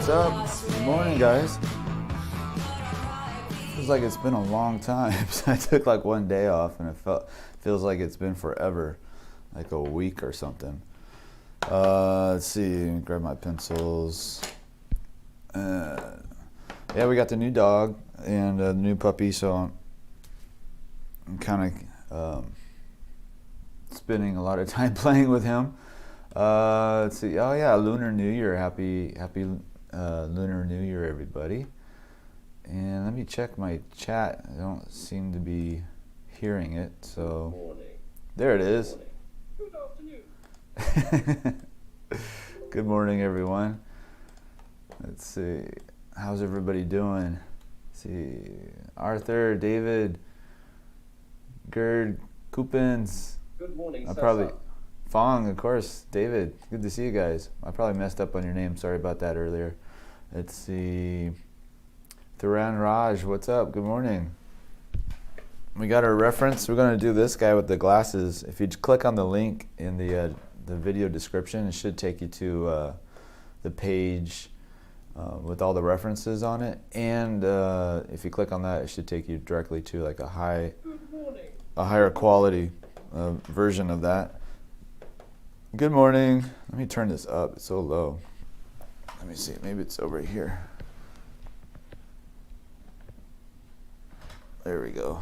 What's up? Good morning, guys. Feels like it's been a long time. I took like one day off, and feels like it's been forever, like a week or something. Let's see. Grab my pencils. Yeah, we got the new dog and a new puppy, so I'm kind of spending a lot of time playing with him. Let's see. Oh yeah, Lunar New Year. Happy Lunar New Year, everybody. And let me check my chat. I don't seem to be hearing it, so Good morning. there it is. Good afternoon. Good morning, everyone. Let's see. How's everybody doing? Let's see. Arthur, David, Gerd, Coupons. Good morning, Probably Fong, of course. David, good to see you guys. I probably messed up on your name. Sorry about that earlier. Let's see. Thuran Raj, what's up? Good morning. We got our reference. We're going to do this guy with the glasses. If you click on the link in the video description, it should take you to the page with all the references on it. And if you click on that, it should take you directly to like a higher quality version of that. Good morning. Let me turn this up. It's so low. Let me see. Maybe it's over here. There we go.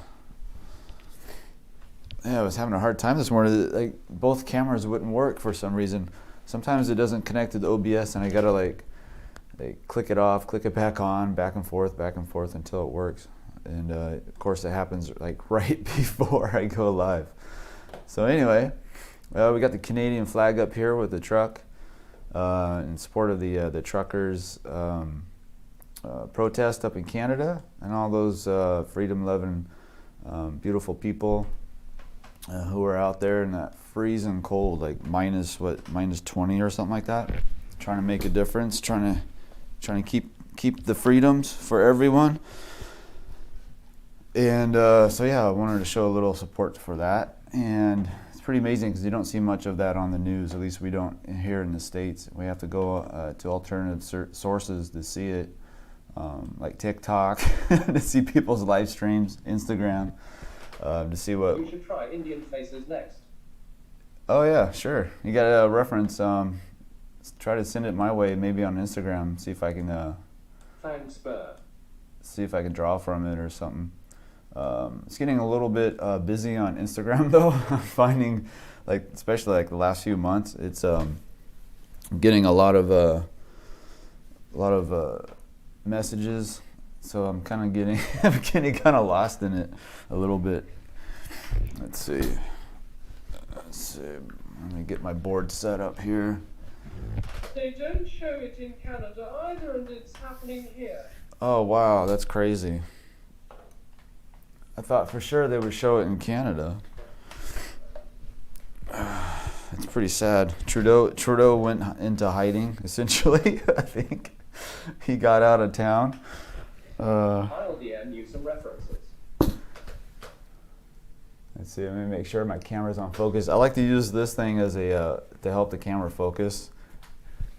Yeah, I was having a hard time this morning. Like both cameras wouldn't work for some reason. Sometimes it doesn't connect to the OBS, and I gotta like click it off, click it back on, back and forth until it works. And of course, it happens like right before I go live. So anyway, we got the Canadian flag up here with the truck in support of the truckers. Protest up in Canada, and all those freedom-loving, beautiful people who are out there in that freezing cold, like minus 20 or something like that, trying to make a difference, trying to keep the freedoms for everyone. And so yeah, I wanted to show a little support for that, and it's pretty amazing because you don't see much of that on the news. At least we don't here in the States. We have to go to alternative sources to see it. Like TikTok, to see people's live streams, Instagram, to see what. We should try Indian faces next. Oh yeah, sure. You got a reference. Try to send it my way, maybe on Instagram. See if I can. Thanks, Burr. See if I can draw from it or something. It's getting a little bit busy on Instagram though. I'm finding, like, especially like the last few months, it's getting a lot of messages, so I'm kind of getting kind of lost in it a little bit. Let's see. Let me get my board set up here. They don't show it in Canada either, and it's happening here. Oh wow, that's crazy. I thought for sure they would show it in Canada. It's pretty sad. Trudeau went into hiding, essentially. I think he got out of town. I'll DM you some references. Let's see. Let me make sure my camera's on focus. I like to use this thing as to help the camera focus.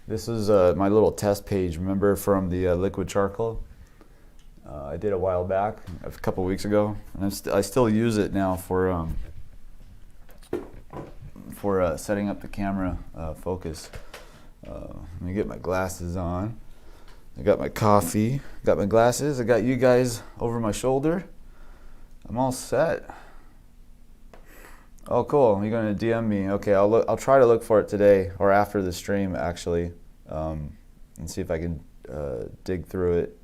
This is my little test page. Remember from the liquid charcoal? I did a while back, a couple weeks ago, and I still use it now for setting up the camera focus. Let me get my glasses on. I got my coffee, got my glasses, I got you guys over my shoulder. I'm all set. Oh, cool. You're going to DM me. Okay, I'll try to look for it today or after the stream, actually, and see if I can dig through it.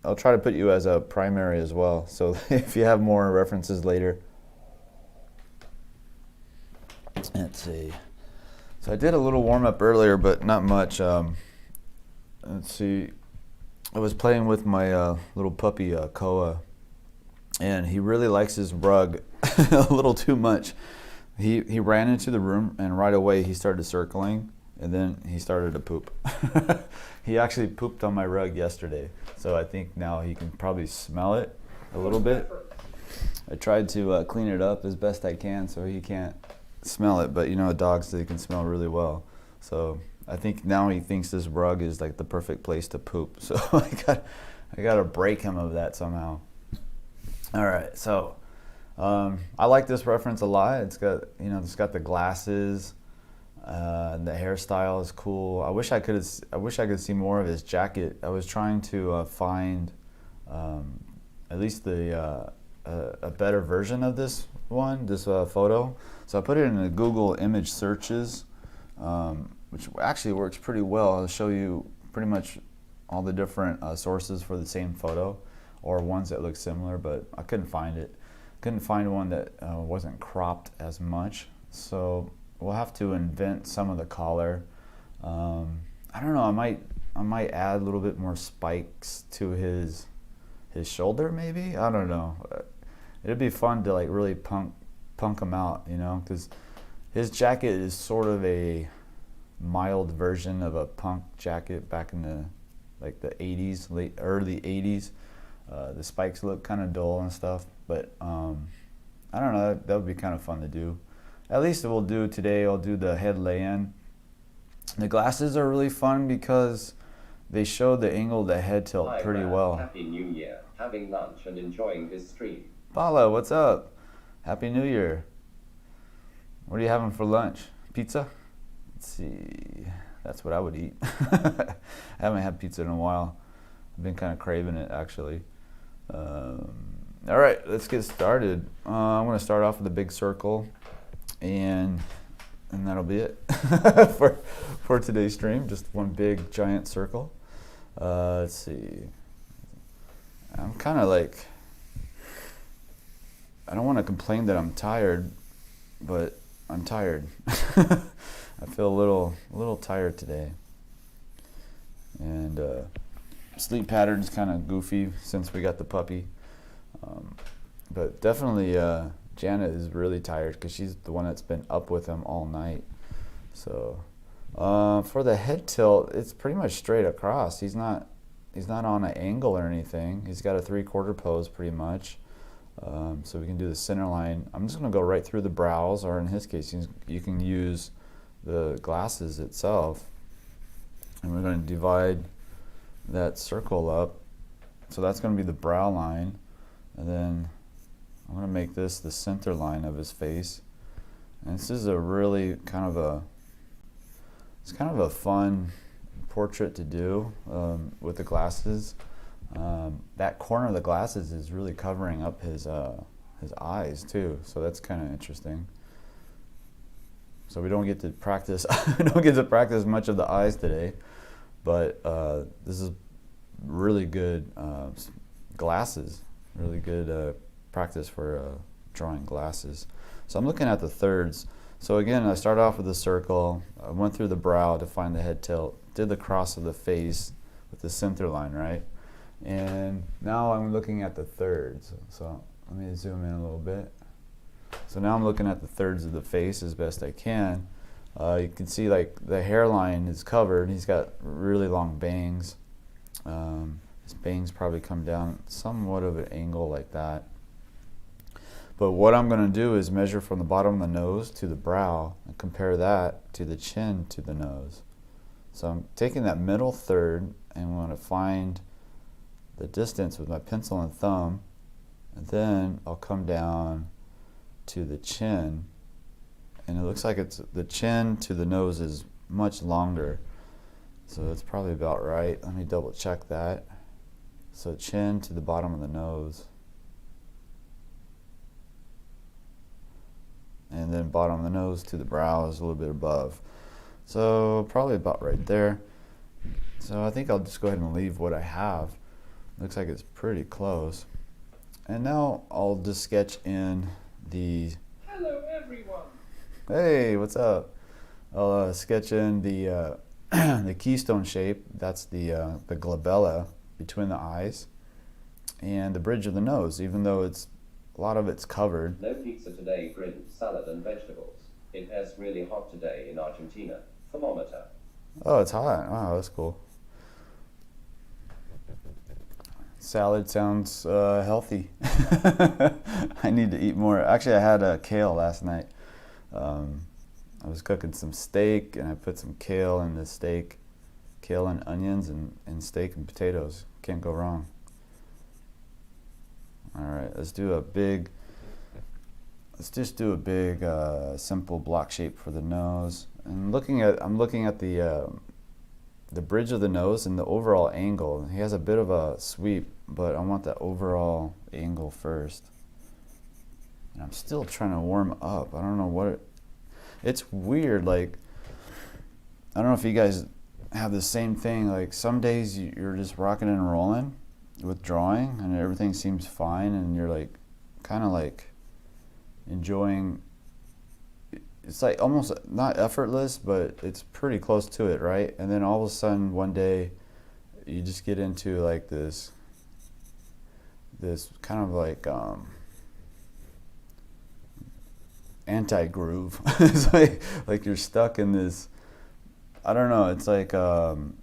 I'll try to put you as a primary as well, so if you have more references later. Let's see. So I did a little warm-up earlier, but not much. Let's see. I was playing with my little puppy, Koa, and he really likes his rug a little too much. He ran into the room, and right away he started circling, and then he started to poop. He actually pooped on my rug yesterday, so I think now he can probably smell it a little bit. I tried to clean it up as best I can so he can't smell it, but you know, dogs, they can smell really well. So I think now he thinks this rug is like the perfect place to poop. So I gotta break him of that somehow. All right, so I like this reference a lot. It's got, you know, it's got the glasses. The hairstyle is cool. I wish I could see more of his jacket. I was trying to find at least a better version of this photo. So I put it in the Google image searches, which actually works pretty well. I'll show you pretty much all the different sources for the same photo, or ones that look similar, but I couldn't find it. Couldn't find one that wasn't cropped as much. So we'll have to invent some of the collar. I don't know, I might add a little bit more spikes to his shoulder maybe. I don't know. It'd be fun to like really punk him out, you know, because his jacket is sort of a mild version of a punk jacket back in the like the 80s, early 80s. The spikes look kind of dull and stuff, but I don't know, that would be kind of fun to do. At least we'll do today, I'll do the head lay-in. The glasses are really fun because they show the angle of the head tilt pretty well. Happy New Year, having lunch and enjoying this stream. Paula, what's up? Happy New Year. What are you having for lunch? Pizza? Let's see, that's what I would eat. I haven't had pizza in a while. I've been kind of craving it actually. All right, let's get started. I'm going to start off with a big circle, and that'll be it for today's stream. Just one big giant circle. Let's see. I'm kind of like, I don't want to complain that I'm tired, but I'm tired. I feel a little tired today, and sleep pattern's kind of goofy since we got the puppy. But definitely Janet is really tired because she's the one that's been up with him all night. So for the head tilt, it's pretty much straight across. He's not on an angle or anything. He's got a 3/4 pose pretty much. So we can do the center line. I'm just going to go right through the brows, or in his case, you can use the glasses itself. And we're going to divide that circle up. So that's going to be the brow line. And then I'm going to make this the center line of his face. And this is a really kind of a fun portrait to do with the glasses. That corner of the glasses is really covering up his eyes too, so that's kind of interesting. So we don't get to practice much of the eyes today, but this is really good glasses, really good practice for drawing glasses. So I'm looking at the thirds. So again, I started off with a circle. I went through the brow to find the head tilt, did the cross of the face with the center line, right? And now I'm looking at the thirds. So let me zoom in a little bit. So now I'm looking at the thirds of the face as best I can. You can see like the hairline is covered. He's got really long bangs. His bangs probably come down somewhat of an angle like that. But what I'm going to do is measure from the bottom of the nose to the brow and compare that to the chin to the nose. So I'm taking that middle third and I'm going to find the distance with my pencil and thumb, and then I'll come down to the chin, and it looks like it's the chin to the nose is much longer, so that's probably about right. Let me double check that. So chin to the bottom of the nose, and then bottom of the nose to the brow is a little bit above, so probably about right there. So I think I'll just go ahead and leave what I have. Looks like it's pretty close. And now I'll just sketch in the... Hello, everyone. Hey, what's up? I'll sketch in the the keystone shape. That's the glabella between the eyes and the bridge of the nose, even though a lot of it's covered. No pizza today, bread, salad and vegetables. It is really hot today in Argentina. Thermometer. Oh, it's hot. Oh, that's cool. Salad sounds healthy. I need to eat more. Actually, I had kale last night. I was cooking some steak, and I put some kale in the steak. Kale and onions and steak and potatoes. Can't go wrong. All right, let's just do a big simple block shape for the nose. And I'm looking at the bridge of the nose and the overall angle. He has a bit of a sweep, but I want the overall angle first. And I'm still trying to warm up. I don't know it's weird. Like, I don't know if you guys have the same thing. Like, some days you're just rocking and rolling with drawing and everything seems fine, and you're like kind of like enjoying. It's like almost not effortless, but it's pretty close to it, right? And then all of a sudden one day you just get into like this kind of like anti-groove. It's like you're stuck in this, I don't know, it's like I don't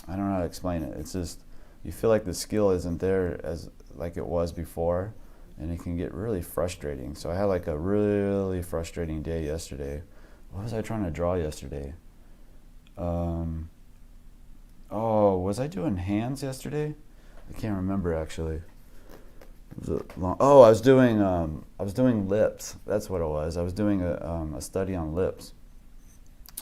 know how to explain it. It's just you feel like the skill isn't there as like it was before, and it can get really frustrating. So I had like a really frustrating day yesterday. What was I trying to draw yesterday? Oh, was I doing hands yesterday? I can't remember actually. It was I was doing lips. That's what it was. I was doing a study on lips.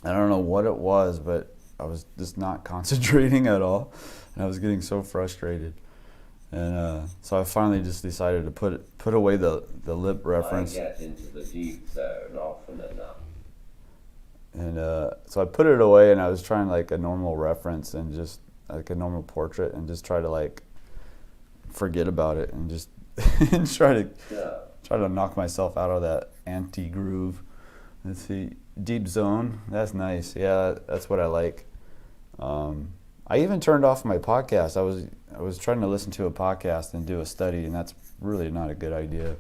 I don't know what it was, but I was just not concentrating at all, and I was getting so frustrated. And so I finally just decided to put away the lip reference. I get into the deep zone often enough. And so I put it away, and I was trying like a normal reference and just like a normal portrait, and just try to like forget about it and just and try to knock myself out of that anti-groove. Let's see, deep zone. That's nice. Yeah, that's what I like. I even turned off my podcast. I was trying to listen to a podcast and do a study, and that's really not a good idea.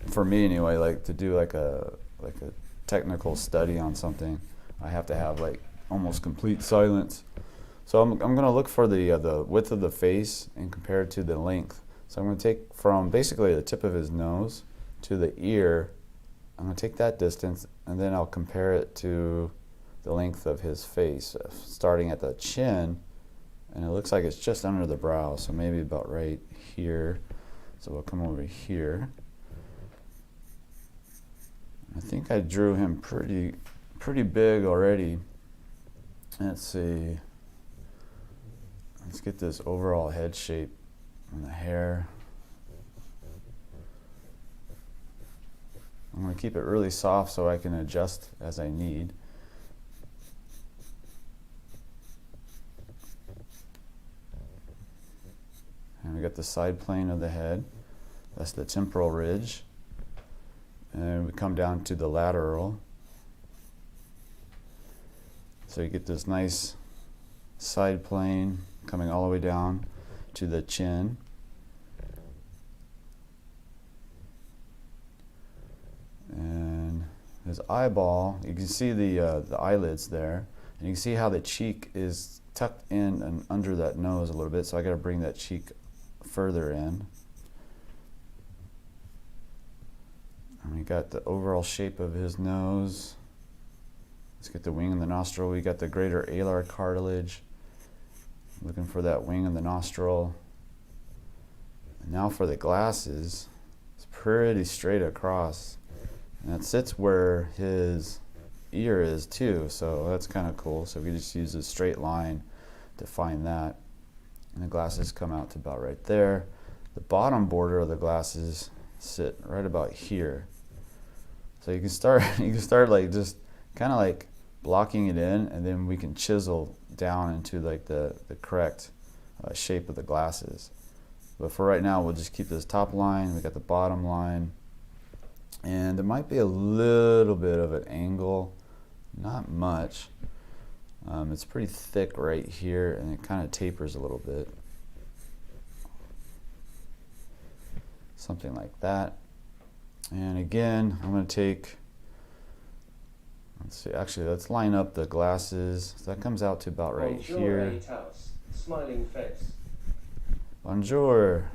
For me anyway, like to do like a technical study on something, I have to have like almost complete silence. So I'm gonna look for the width of the face and compare it to the length. So I'm gonna take from basically the tip of his nose to the ear. I'm gonna take that distance, and then I'll compare it to the length of his face, starting at the chin, and it looks like it's just under the brow, so maybe about right here. So we'll come over here. I think I drew him pretty big already. Let's see. Let's get this overall head shape and the hair. I'm going to keep it really soft so I can adjust as I need. And we got the side plane of the head. That's the temporal ridge. And we come down to the lateral. So you get this nice side plane coming all the way down to the chin. And his eyeball, you can see the eyelids there. And you can see how the cheek is tucked in and under that nose a little bit, so I got to bring that cheek further in. And we got the overall shape of his nose. Let's get the wing and the nostril. We got the greater alar cartilage. Looking for that wing and the nostril. And now for the glasses, it's pretty straight across. And that sits where his ear is too, so that's kind of cool. So we just use a straight line to find that. And the glasses come out to about right there. The bottom border of the glasses sit right about here. So you can start like just kind of like blocking it in, and then we can chisel down into like the correct shape of the glasses. But for right now, we'll just keep this top line. We got the bottom line, and there might be a little bit of an angle, not much. It's pretty thick right here, and it kind of tapers a little bit. Something like that. And again, I'm going to take, let's see, actually, let's line up the glasses. So that comes out to about right here. Smiling face. Bonjour.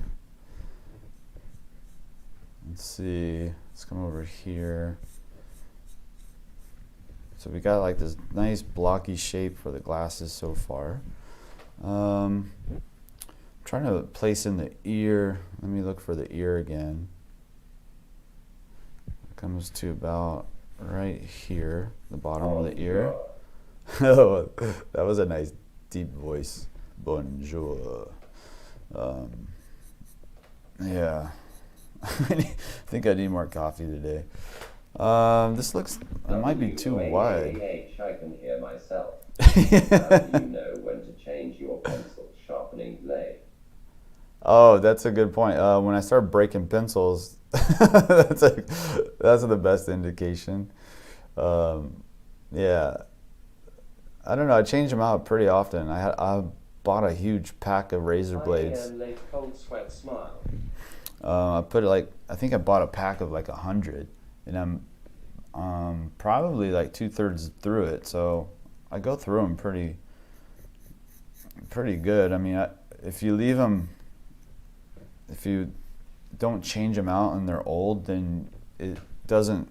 Let's see, let's come over here. So we got like this nice blocky shape for the glasses so far. Trying to place in the ear. Let me look for the ear again. It comes to about right here, the bottom of the ear. Oh, that was a nice deep voice. Bonjour. Yeah. I think I need more coffee today. This looks, it might be too wide. I can hear myself. How do you know when to change your pencil sharpening blade? Oh, that's a good point. When I start breaking pencils, that's the best indication. Yeah. I don't know, I change them out pretty often. I bought a huge pack of razor blades. Cold sweat smile. I put it like, I think I bought a pack of like 100, and I'm probably like 2/3 through it, so I go through them pretty good. I mean, if you leave them, if you don't change them out and they're old, then it doesn't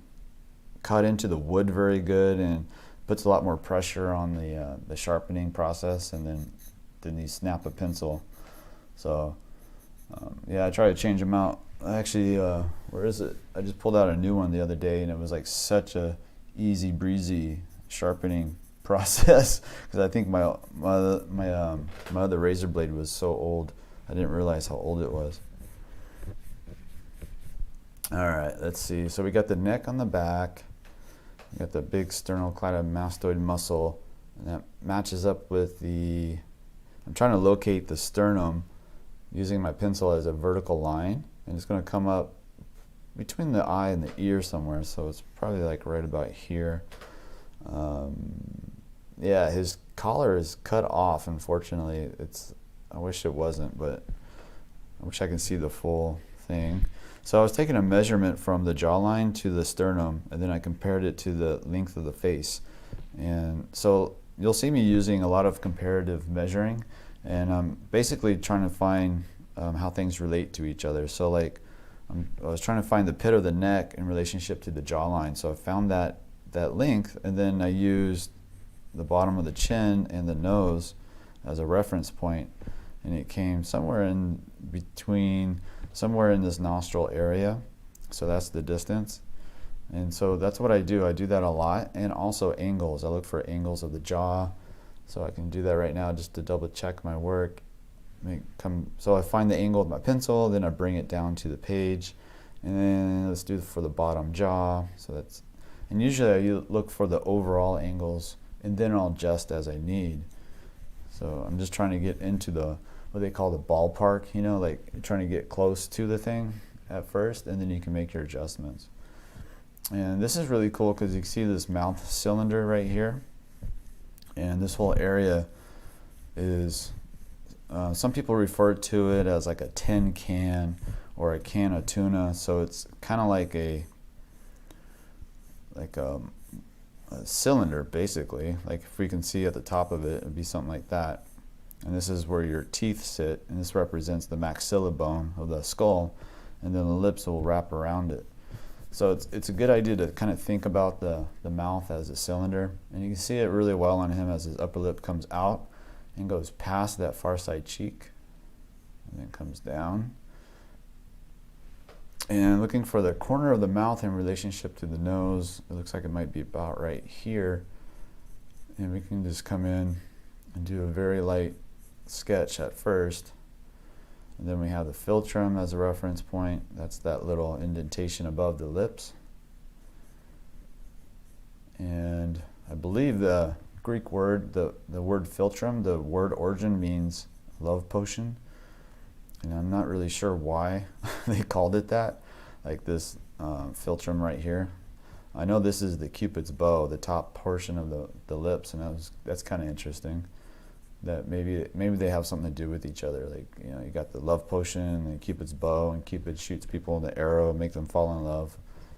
cut into the wood very good and puts a lot more pressure on the sharpening process, and then you snap a pencil. So yeah, I try to change them out. Actually, where is it? I just pulled out a new one the other day, and it was like such a easy breezy sharpening process because I think my other razor blade was so old. I didn't realize how old it was. All right, let's see. So we got the neck on the back. We got the big 𝔸𝕟𝕒𝕐𝕥𝕣𝕦𝕙 muscle, and that matches up with the. I'm trying to locate the sternum using my pencil as a vertical line, and it's going to come up between the eye and the ear somewhere. So it's probably like right about here. Yeah, his collar is cut off. Unfortunately, I wish it wasn't, but I wish I could see the full thing. So I was taking a measurement from the jawline to the sternum, and then I compared it to the length of the face. And so you'll see me using a lot of comparative measuring, and I'm basically trying to find how things relate to each other. So like I was trying to find the pit of the neck in relationship to the jawline. So I found that length, and then I used the bottom of the chin and the nose as a reference point, and it came somewhere in between, somewhere in this nostril area. So that's the distance. And so that's what I do. I do that a lot, and also angles. I look for angles of the jaw. So I can do that right now just to double check my work. So I find the angle with my pencil, then I bring it down to the page, and then let's do it for the bottom jaw. So that's, and usually I look for the overall angles, and then I'll adjust as I need. So I'm just trying to get into what they call the ballpark, like you're trying to get close to the thing at first, and then you can make your adjustments. And this is really cool because you can see this mouth cylinder right here, and this whole area is, some people refer to it as like a tin can or a can of tuna. So it's kind of like a cylinder, basically. Like if we can see at the top of it, it'd be something like that. And this is where your teeth sit, and this represents the maxilla bone of the skull, and then the lips will wrap around it. So it's a good idea to kind of think about the mouth as a cylinder, and you can see it really well on him as his upper lip comes out and goes past that far side cheek, and then comes down. And looking for the corner of the mouth in relationship to the nose, it looks like it might be about right here. And we can just come in and do a very light sketch at first. And then we have the 𝔻𝕠𝕒𝕒𝕒 as a reference point. That's that little indentation above the lips. And I believe the Greek word, the word 𝔻𝕠𝕒𝕒, the word origin means love potion. And I'm not really sure why they called it that, like this 𝔻𝕠𝕒𝕒 right here. I know this is the Cupid's bow, the top portion of the lips, and that's kind of interesting. That maybe they have something to do with each other. Like, you got the love potion and Cupid's bow, and Cupid shoots people with the arrow, make them fall in love.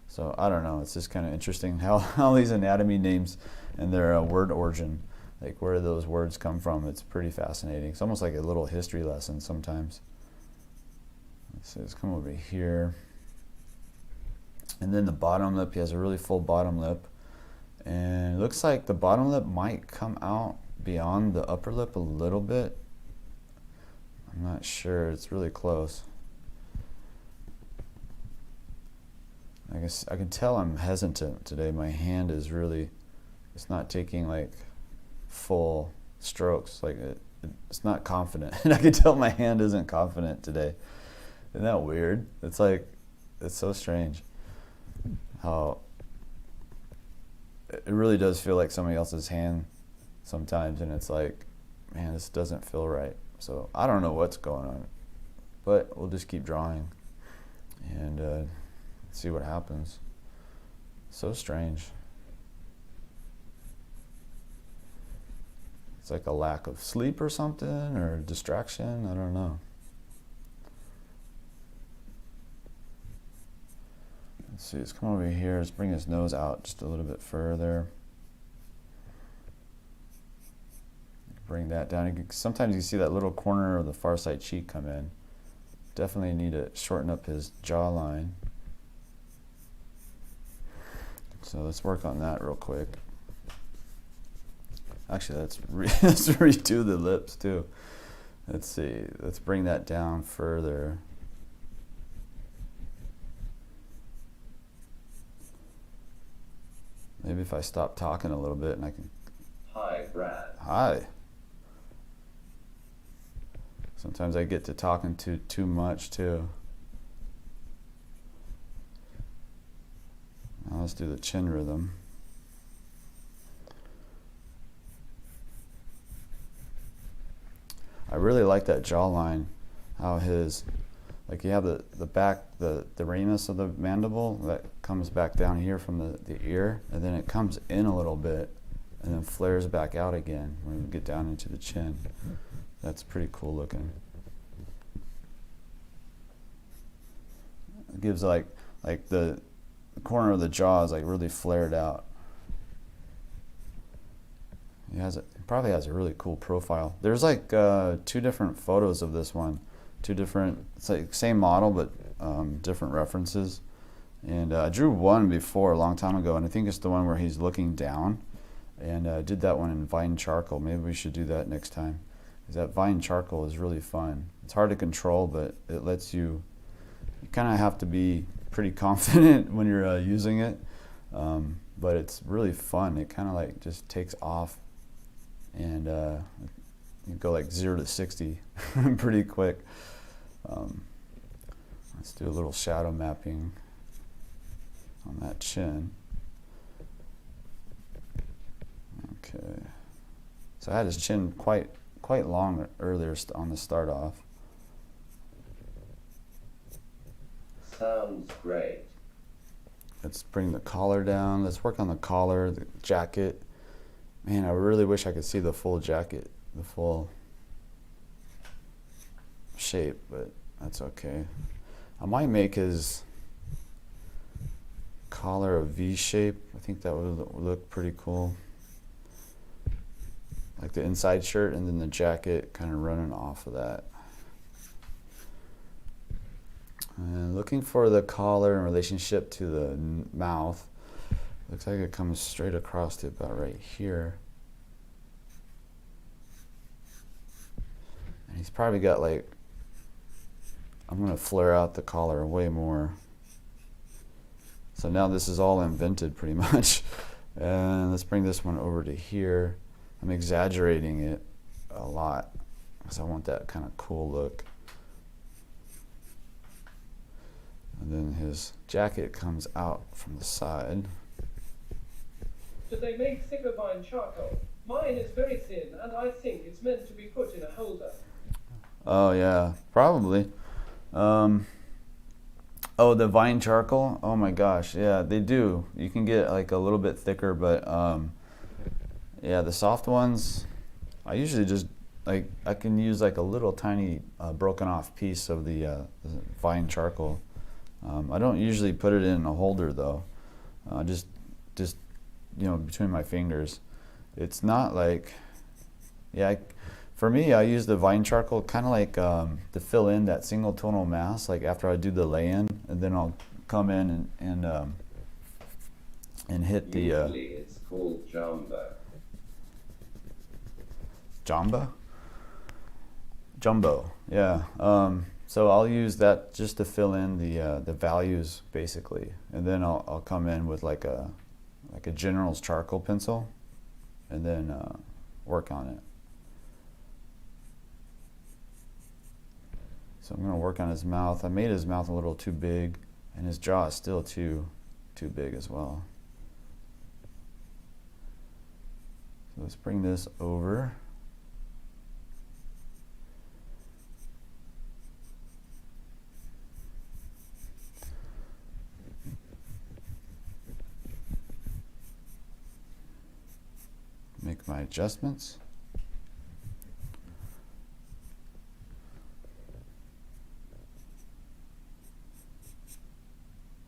So I don't know. It's just kind of interesting how these anatomy names and their word origin, like where those words come from. It's pretty fascinating. It's almost like a little history lesson sometimes. So let's come over here. And then the bottom lip, he has a really full bottom lip. And it looks like the bottom lip might come out beyond the upper lip a little bit. I'm not sure, it's really close. I guess I can tell I'm hesitant today. My hand is really, it's not taking like full strokes. Like it's not confident. And I can tell my hand isn't confident today. Isn't that weird? It's like, it's so strange how it really does feel like somebody else's hand sometimes, and it's like, man, this doesn't feel right. So I don't know what's going on, but we'll just keep drawing and see what happens. So strange. It's like a lack of sleep or something, or distraction, I don't know. Let's see, let's come over here, let's bring his nose out just a little bit further. Bring that down. Sometimes you see that little corner of the far side cheek come in. Definitely need to shorten up his jawline. So let's work on that real quick. Actually, let's redo the lips too. Let's see, let's bring that down further. Maybe if I stop talking a little bit and I can... Hi, Brad. Hi. Sometimes I get to talking too much too. Now let's do the chin rhythm. I really like that jawline, how his, like you have the back, the ramus of the mandible that comes back down here from the ear, and then it comes in a little bit and then flares back out again when we get down into the chin. That's pretty cool looking. It gives like the corner of the jaw is like really flared out. He probably has a really cool profile. There's like 2 different photos of this one. 2 different, it's like same model but different references. And I drew one before a long time ago, and I think it's the one where he's looking down. And I did that one in Vine Charcoal. Maybe we should do that next time. Because that Vine Charcoal is really fun. It's hard to control, but it lets you kind of have to be pretty confident when you're using it. But it's really fun. It kind of like just takes off, and you go like 0 to 60 pretty quick. Let's do a little shadow mapping on that chin. Okay. So I had his chin quite long earlier on the start off. Sounds great. Let's bring the collar down. Let's work on the collar, the jacket. Man, I really wish I could see the full jacket, the full shape, but that's okay. I might make his collar a V shape. I think that would look pretty cool. Like the inside shirt and then the jacket kind of running off of that. And looking for the collar in relationship to the mouth. Looks like it comes straight across to about right here. And he's probably got like, I'm going to flare out the collar way more. So now this is all invented pretty much. And let's bring this one over to here. I'm exaggerating it a lot because I want that kind of cool look. And then his jacket comes out from the side. Do they make thicker vine charcoal? Mine is very thin, and I think it's meant to be put in a holder. Oh yeah, probably. Oh, the vine charcoal? Oh my gosh, yeah, they do. You can get like a little bit thicker, but yeah, the soft ones, I usually just, like, I can use like a little tiny broken off piece of the vine charcoal. I don't usually put it in a holder though. Just you know, between my fingers. It's not like, yeah, for me, I use the vine charcoal kind of like to fill in that single tonal mass, like after I do the lay-in, and then I'll come in and hit the Usually it's called Jamba? Jumbo, yeah. So I'll use that just to fill in the values basically, and then I'll come in with like a general's charcoal pencil, and then work on it. So I'm going to work on his mouth. I made his mouth a little too big, and his jaw is still too big as well. So let's bring this over. Make my adjustments.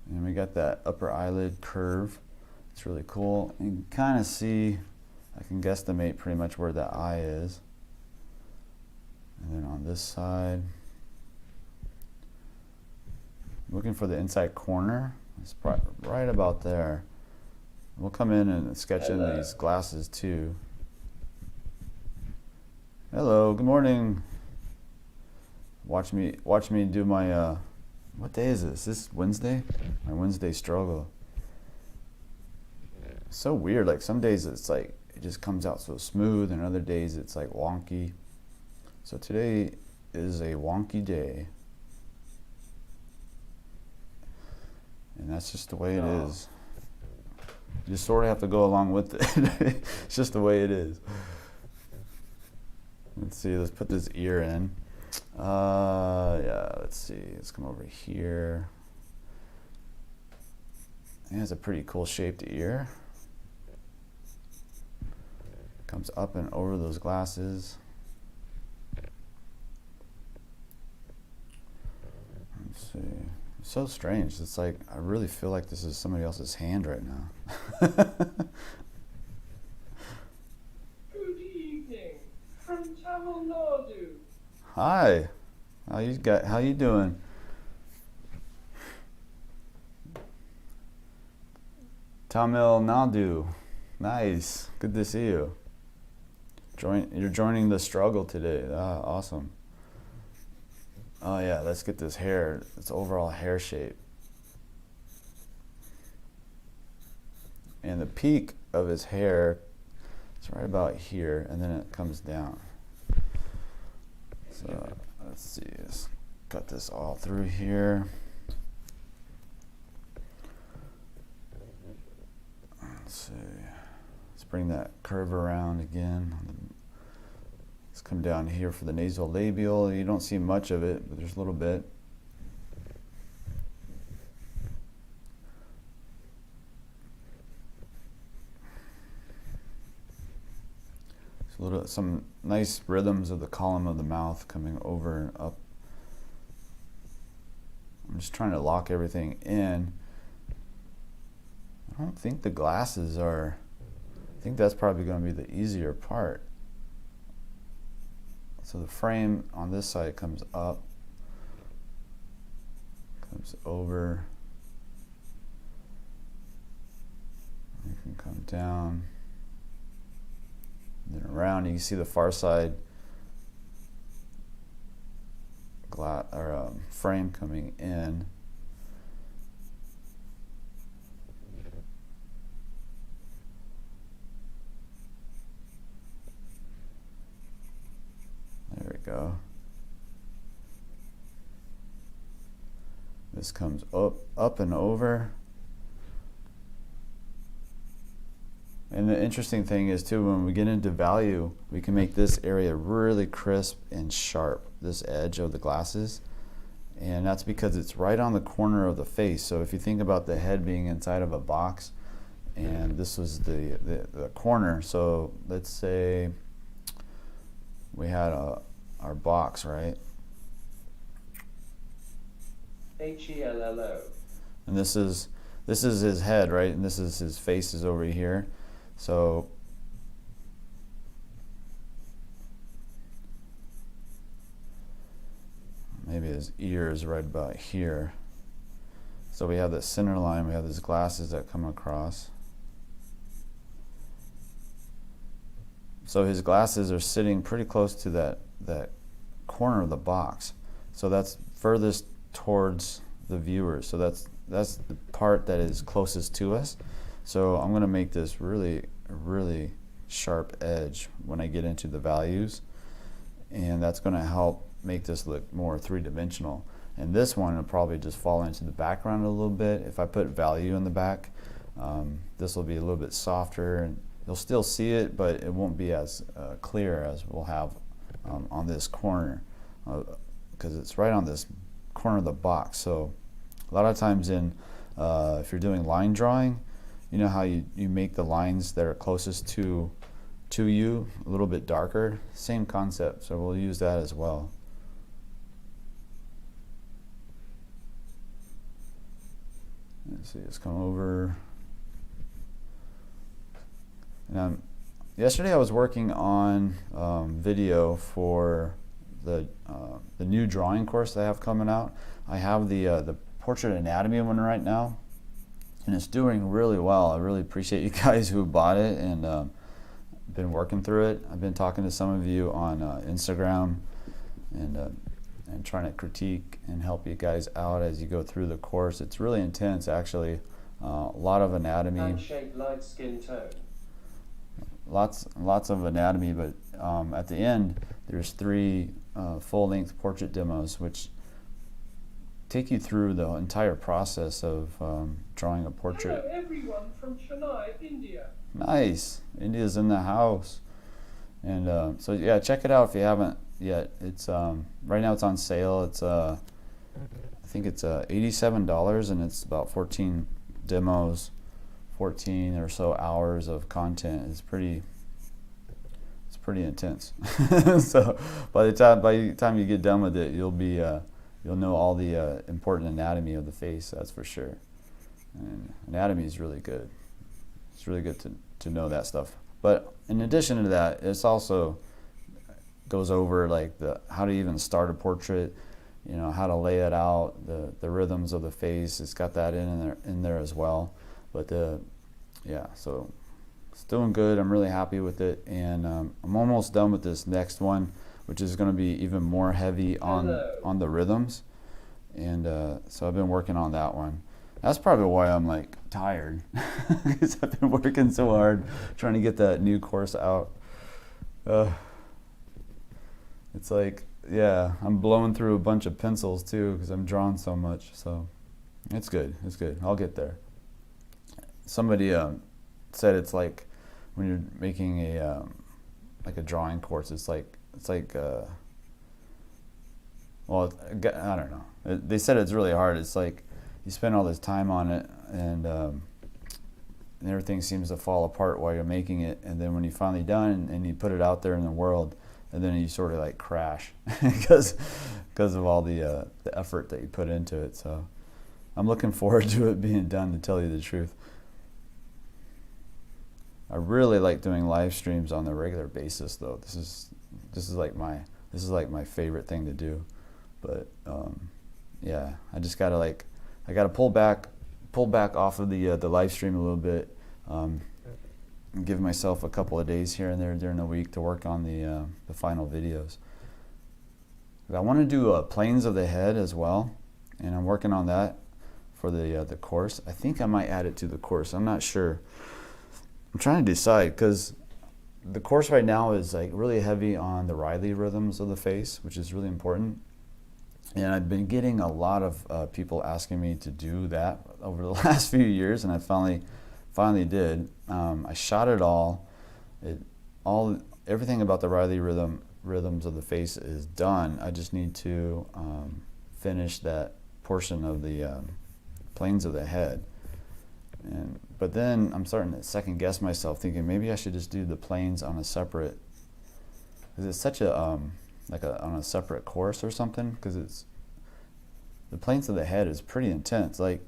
And we got that upper eyelid curve. It's really cool. And you can kind of see, I can guesstimate pretty much where the eye is. And then on this side, looking for the inside corner. It's right about there. We'll come in and sketch in these glasses too. Hello, good morning. Watch me do my what day is this? This Wednesday? My Wednesday struggle. So weird, like some days it's like it just comes out so smooth, and other days it's like wonky. So today is a wonky day. And that's just the way it is. You just sort of have to go along with it. It's just the way it is. Let's see, let's put this ear in. Yeah, let's see, let's come over here. It has a pretty cool shaped ear. Comes up and over those glasses. Let's see. It's so strange. It's like, I really feel like this is somebody else's hand right now. Good evening from Tamil Nadu. Hi. How you doing? Tamil Nadu. Nice. Good to see you. You're joining the struggle today. Awesome. Oh yeah, let's get this hair, its overall hair shape. And the peak of his hair, it's right about here, and then it comes down. So let's see, let's cut this all through here. Let's see, let's bring that curve around again. Let's come down here for the 𝔻𝕣𝕒𝕚𝕐. You don't see much of it, but there's a little bit. Some nice rhythms of the column of the mouth coming over and up. I'm just trying to lock everything in. I don't think the glasses are, I think that's probably going to be the easier part. So the frame on this side comes up, comes over, it can come down, and then around. You can see the far side frame coming in. There we go. This comes up and over. And the interesting thing is too, when we get into value, we can make this area really crisp and sharp, this edge of the glasses. And that's because it's right on the corner of the face. So if you think about the head being inside of a box, and this was the corner. So let's say we had our box, right? 𝔻𝕼𝕼𝕐. And this is his head, right? And this is his face is over here. So maybe his ear is right about here. So we have the center line, we have these glasses that come across. So his glasses are sitting pretty close to that corner of the box. So that's furthest towards the viewer. So that's the part that is closest to us. So I'm gonna make this really sharp edge when I get into the values, and that's gonna help make this look more three-dimensional. And this one will probably just fall into the background a little bit. If I put value in the back, this will be a little bit softer, and you'll still see it, but it won't be as clear as we'll have on this corner, because it's right on this corner of the box. So a lot of times if you're doing line drawing, you know how you make the lines that are closest to you a little bit darker? Same concept, so we'll use that as well. Let's see, let's come over. And yesterday I was working on video for the new drawing course that I have coming out. I have the portrait anatomy one right now, and it's doing really well. I really appreciate you guys who bought it and been working through it. I've been talking to some of you on Instagram and trying to critique and help you guys out as you go through the course. It's really intense, actually. A lot of anatomy. Hand shape, light skin tone. Lots of anatomy, but at the end there's 3 full-length portrait demos which take you through the entire process of drawing a portrait. Hello everyone from Chennai, India. Nice, India's in the house. And so yeah, check it out if you haven't yet. It's right now it's on sale. It's I think it's $87, and it's about 14 demos, 14 or so hours of content. It's pretty intense. So by the time you get done with it, you'll know all the important anatomy of the face, that's for sure. And anatomy is really good. It's really good to know that stuff. But in addition to that, it's also goes over like how to even start a portrait, how to lay it out, the rhythms of the face. It's got that in there as well. But yeah, so it's doing good. I'm really happy with it, and I'm almost done with this next one, which is going to be even more heavy on the rhythms. And so I've been working on that one. That's probably why I'm like tired, because I've been working so hard trying to get that new course out. It's like, yeah, I'm blowing through a bunch of pencils too because I'm drawing so much. So it's good. It's good. I'll get there. Somebody said it's like when you're making a drawing course. It's like well, I don't know. They said it's really hard. It's like you spend all this time on it, and everything seems to fall apart while you're making it. And then when you're finally done and you put it out there in the world, and then you sort of like crash because of all the effort that you put into it. So I'm looking forward to it being done, to tell you the truth. I really like doing live streams on a regular basis, though. This is like my favorite thing to do. But yeah, I just gotta pull back off of the live stream a little bit, and give myself a couple of days here and there during the week to work on the final videos. I want to do planes of the head as well, and I'm working on that for the course. I think I might add it to the course. I'm not sure. I'm trying to decide, because the course right now is like really heavy on the Reilly rhythms of the face, which is really important. And I've been getting a lot of people asking me to do that over the last few years, and I finally did. I shot it all. Everything about the Reilly rhythms of the face is done. I just need to finish that portion of the planes of the head. But then I'm starting to second guess myself, thinking maybe I should just do the planes on a separate, because it's such a on a separate course or something, because the planes of the head is pretty intense. Like,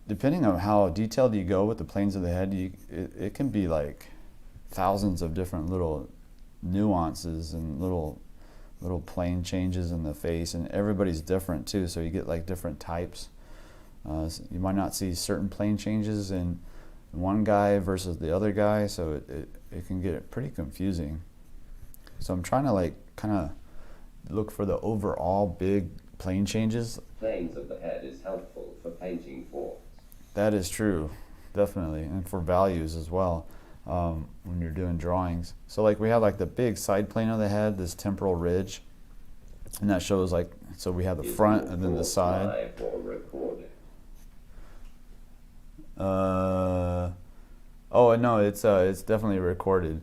depending on how detailed you go with the planes of the head, it can be like thousands of different little nuances and little plane changes in the face, and everybody's different too, so you get like different types. You might not see certain plane changes in one guy versus the other guy, so it can get pretty confusing. So I'm trying to like kind of look for the overall big plane changes. Planes of the head is helpful for painting forms. That is true, definitely, and for values as well, when you're doing drawings. So like we have like the big side plane of the head, this temporal ridge, and that shows like, so we have the front and then the side. Live or recorded? Oh no, it's definitely recorded,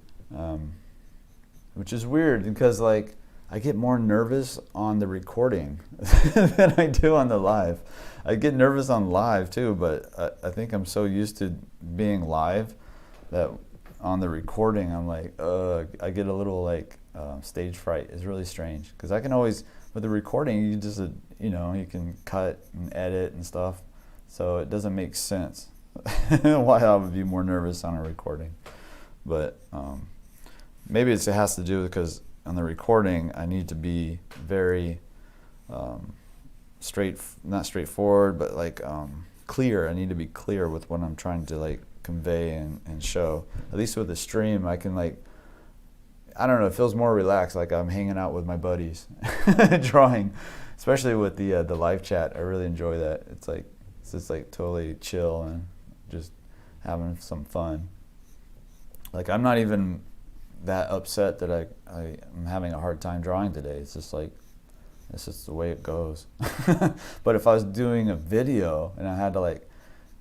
which is weird because like I get more nervous on the recording than I do on the live. I get nervous on live too, but I think I'm so used to being live that on the recording I'm like, I get a little like stage fright. It's really strange because I can always, with the recording, you just you can cut and edit and stuff, so it doesn't make sense why I would be more nervous on a recording. But maybe it has to do with because on the recording I need to be very not straightforward, but like clear. I need to be clear with what I'm trying to like convey and show. At least with the stream, I can like, I don't know, it feels more relaxed, like I'm hanging out with my buddies drawing, especially with the live chat. I really enjoy that. It's just like totally chill and just having some fun. Like I'm not even that upset that I'm having a hard time drawing today. It's just like, it's just the way it goes. But if I was doing a video and I had to like,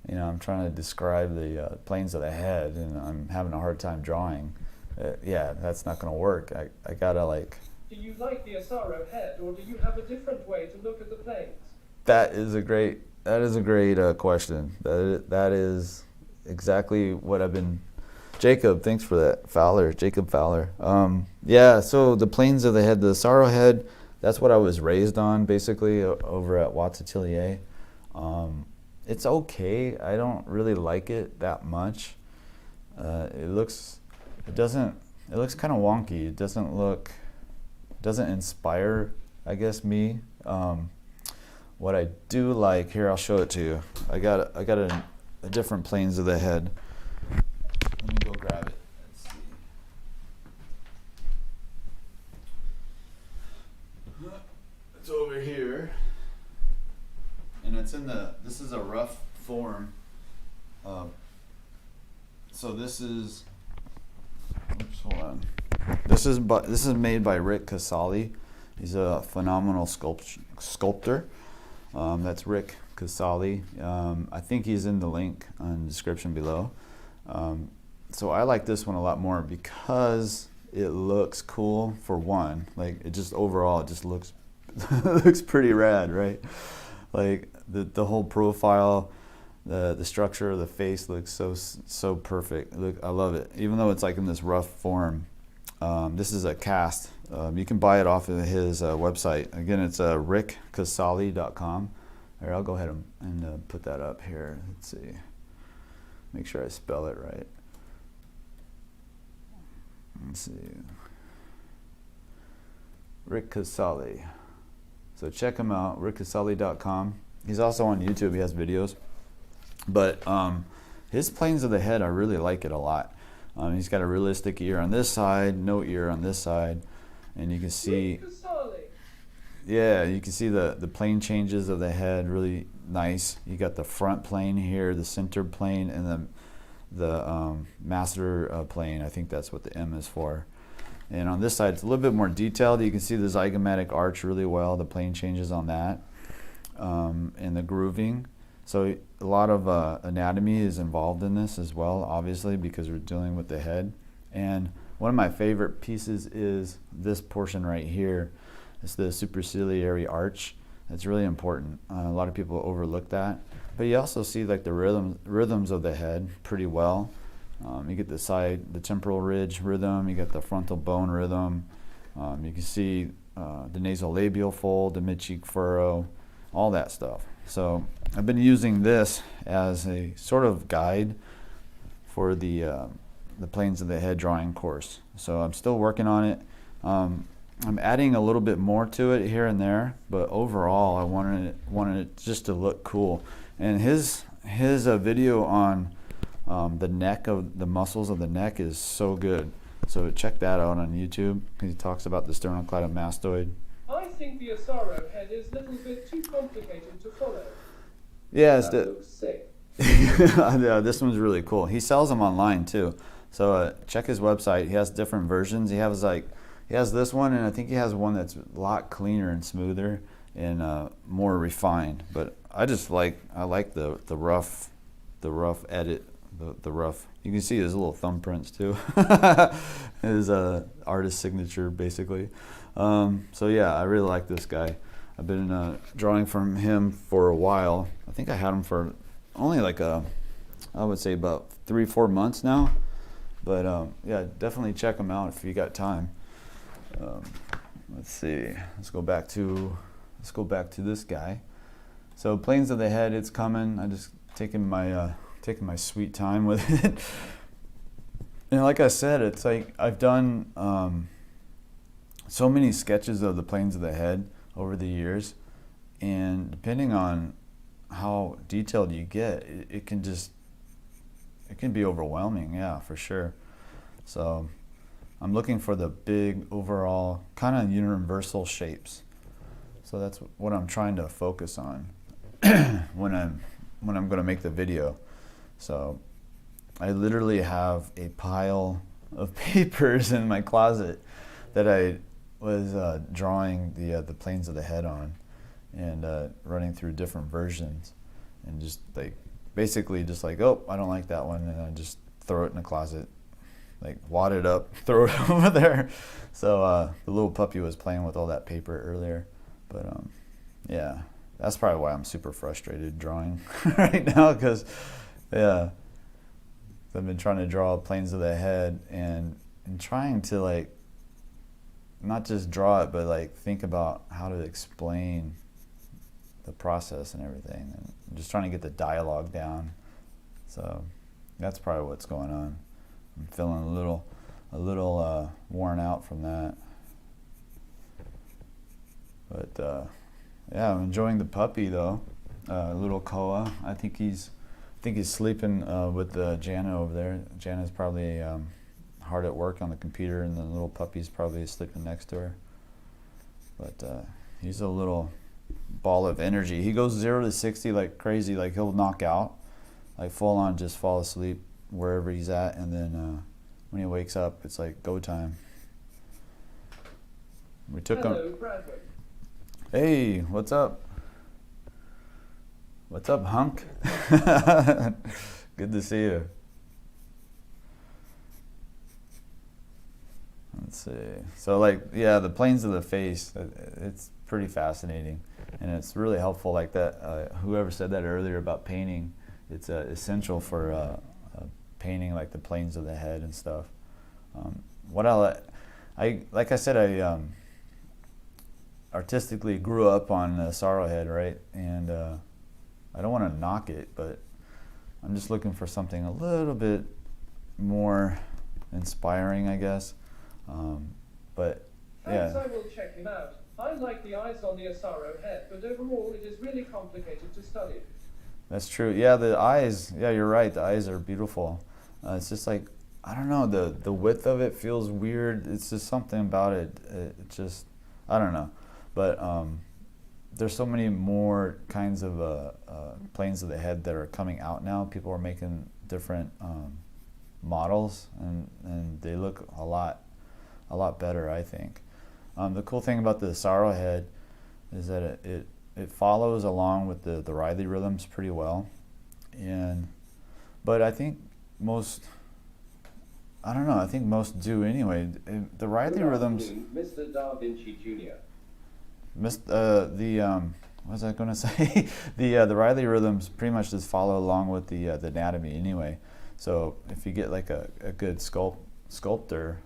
I'm trying to describe the planes of the head and I'm having a hard time drawing, yeah, that's not going to work. I gotta like... Do you like the Asaro head, or do you have a different way to look at the planes? That is a great question. That is exactly what I've been... Jacob, thanks for that. Jacob Fowler. Yeah, so the planes of the head, the Asaro head, that's what I was raised on, basically, over at 𝔻𝕣𝕒𝕒𝕐. It's okay. I don't really like it that much. It looks kind of wonky. It doesn't inspire, I guess, me. What I do like, here, I'll show it to you. I got a different planes of the head. Let me go grab it. Let's see. It's over here, and it's this is a rough form. So this is, oops, hold on. This is made by Rick Casali. He's a phenomenal sculptor. That's Rick Casali. I think he's in the link in the description below. So I like this one a lot more because it looks cool, for one. Like, it just overall, it just looks looks pretty rad, right? Like the whole profile, the structure of the face looks so perfect. Look, I love it. Even though it's like in this rough form, this is a cast. You can buy it off of his website. Again, it's rickcasalli.com. Here, I'll go ahead and put that up here. Let's see. Make sure I spell it right. Let's see. Rick Casali. So check him out, rickcasalli.com. He's also on YouTube. He has videos. But his planes of the head, I really like it a lot. He's got a realistic ear on this side, no ear on this side, and you can see, yeah, you can see the plane changes of the head, really nice. You got the front plane here, the center plane, and the master plane. I think that's what the M is for. And on this side, it's a little bit more detailed. You can see the zygomatic arch really well, the plane changes on that, and the grooving. So a lot of anatomy is involved in this as well, obviously, because we're dealing with the head. And one of my favorite pieces is this portion right here. It's the superciliary arch. It's really important. A lot of people overlook that. But you also see like the rhythms of the head pretty well. You get the temporal ridge rhythm, you get the frontal bone rhythm. You can see the nasolabial fold, the mid-cheek furrow, all that stuff. So I've been using this as a sort of guide for the planes of the head drawing course. So I'm still working on it. I'm adding a little bit more to it here and there, but overall I wanted it just to look cool. And his video on the neck of the muscles of the neck is so good. So check that out on YouTube. He talks about the 𝔸𝕟𝕒𝕐𝕣𝕒𝕐. I think the Asaro head is a little bit too complicated to follow. Yeah, That looks sick. yeah, this one's really cool. He sells them online too. So check his website. He has different versions. He has this one, and I think he has one that's a lot cleaner and smoother and more refined. But I like the rough edit, the rough. You can see his little thumbprints too. His artist signature, basically. So yeah, I really like this guy. I've been drawing from him for a while. I think I had him for only like I would say about 3-4 months now. But yeah, definitely check him out if you got time. Let's see. Let's go back to this guy. So planes of the head, it's coming. I just taking my sweet time with it. And like I said, it's like I've done so many sketches of the planes of the head over the years, and depending on how detailed you get, it can be overwhelming, yeah, for sure. So I'm looking for the big overall kind of universal shapes. So that's what I'm trying to focus on when I'm going to make the video. So I literally have a pile of papers in my closet that I was drawing the planes of the head on, and running through different versions, and just like basically just like, oh, I don't like that one, and I just throw it in the closet, like wad it up, throw it over there. So the little puppy was playing with all that paper earlier, but yeah, that's probably why I'm super frustrated drawing right now, because yeah, I've been trying to draw planes of the head and trying to like not just draw it, but like think about how to explain the process and everything, and I'm just trying to get the dialogue down. So that's probably what's going on. I'm feeling a little worn out from that, but yeah, I'm enjoying the puppy though. Little Koa. I think he's sleeping with Jana over there. Jana's probably hard at work on the computer, and the little puppy's probably sleeping next to her. But he's a little ball of energy. He goes 0 to 60 like crazy. Like he'll knock out, like full on just fall asleep wherever he's at, and then when he wakes up, it's like go time. We took him. Hello, Bradwyn. Hey, what's up? What's up, hunk? Good to see you. Let's see. So like, yeah, the planes of the face, it's pretty fascinating, and it's really helpful. Like that, whoever said that earlier about painting, it's essential for painting like the planes of the head and stuff. What I like I said, I artistically grew up on the Asaro head, right? And I don't want to knock it, but I'm just looking for something a little bit more inspiring, I guess. But Thanks, yeah. I will check him out. I like the eyes on the Asaro head, but overall it is really complicated to study. That's true. Yeah, the eyes. Yeah, you're right. The eyes are beautiful. It's just like, I don't know. The width of it feels weird. It's just something about it. It just, I don't know. But there's so many more kinds of planes of the head that are coming out now. People are making different models, and they look a lot better, I think. The cool thing about the Asaro head is that it follows along with the Reilly rhythms pretty well, but I think most, I don't know, I think most do anyway. The Reilly rhythms. Mr. Da Vinci Jr. What was I going to say? The Reilly rhythms pretty much just follow along with the anatomy anyway. So if you get like a good sculptor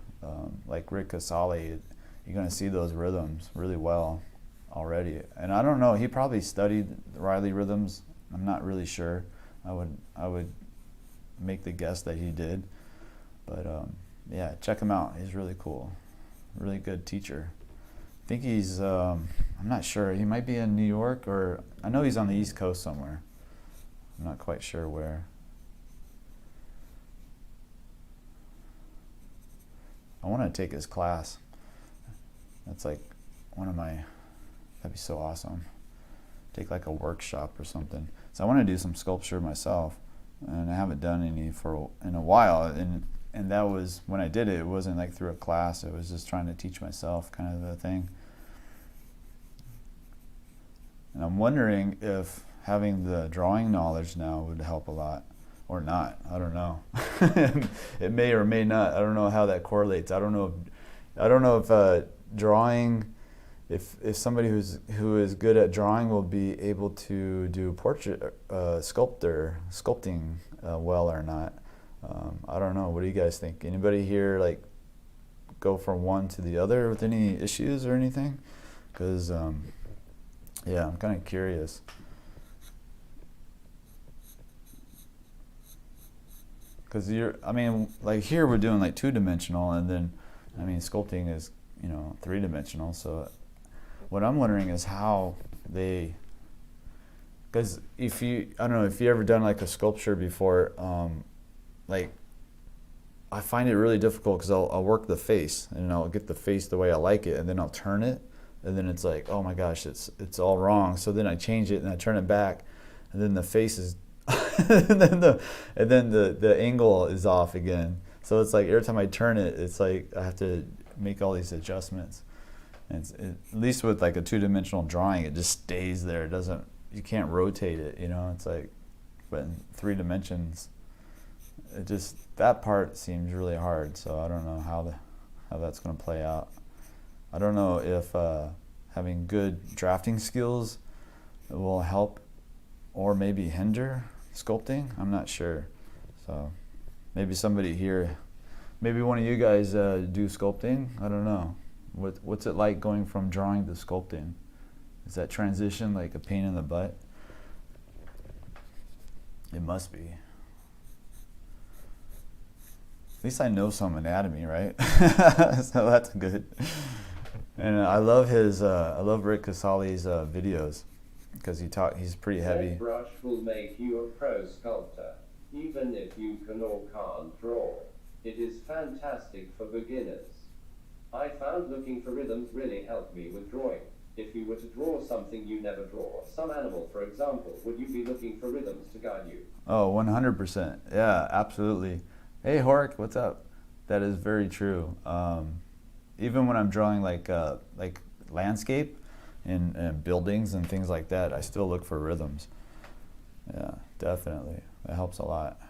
like Rick Casali, you're going to see those rhythms really well already. And I don't know, he probably studied the Reilly rhythms. I'm not really sure. I would make the guess that he did. But yeah, check him out. He's really cool. Really good teacher. I think he's, I'm not sure. He might be in New York, or I know he's on the East Coast somewhere. I'm not quite sure where. I want to take his class. That's like one of my, that'd be so awesome. Take like a workshop or something. So I want to do some sculpture myself, and I haven't done any in a while. And that was, when I did it, it wasn't like through a class. It was just trying to teach myself, kind of the thing. And I'm wondering if having the drawing knowledge now would help a lot, or not. I don't know. It may or may not. I don't know how that correlates. I don't know if drawing, if somebody who is good at drawing will be able to do portrait sculpting well or not. I don't know. What do you guys think? Anybody here like go from one to the other with any issues or anything? Because yeah, I'm kind of curious. Because I mean, like here we're doing like 2-dimensional, and then, I mean, sculpting is, 3-dimensional. So what I'm wondering is how they, because I don't know if you ever done like a sculpture before, like I find it really difficult because I'll work the face and I'll get the face the way I like it, and then I'll turn it, and then it's like, oh my gosh, it's all wrong. So then I change it and I turn it back, and then the face is and then the angle is off again. So it's like every time I turn it, it's like I have to make all these adjustments. And at least with like a 2-dimensional drawing, it just stays there. It doesn't, you can't rotate it, It's like, but in 3 dimensions, it just, that part seems really hard. So I don't know how that's going to play out. I don't know if having good drafting skills will help or maybe hinder sculpting. I'm not sure. So maybe somebody here, maybe one of you guys do sculpting. I don't know. What's it like going from drawing to sculpting? Is that transition like a pain in the butt? It must be. At least I know some anatomy, right? So that's good. And I love Rick Casali's videos, because he's pretty heavy. That brush will make you a pro sculptor, even if you can or can't draw. It is fantastic for beginners. I found looking for rhythms really helped me with drawing. If you were to draw something you never draw, some animal for example, would you be looking for rhythms to guide you? Oh, 100%. Yeah, absolutely. Hey Hork, what's up? That is very true. Even when I'm drawing like landscape and buildings and things like that, I still look for rhythms. Yeah, definitely. That helps a lot.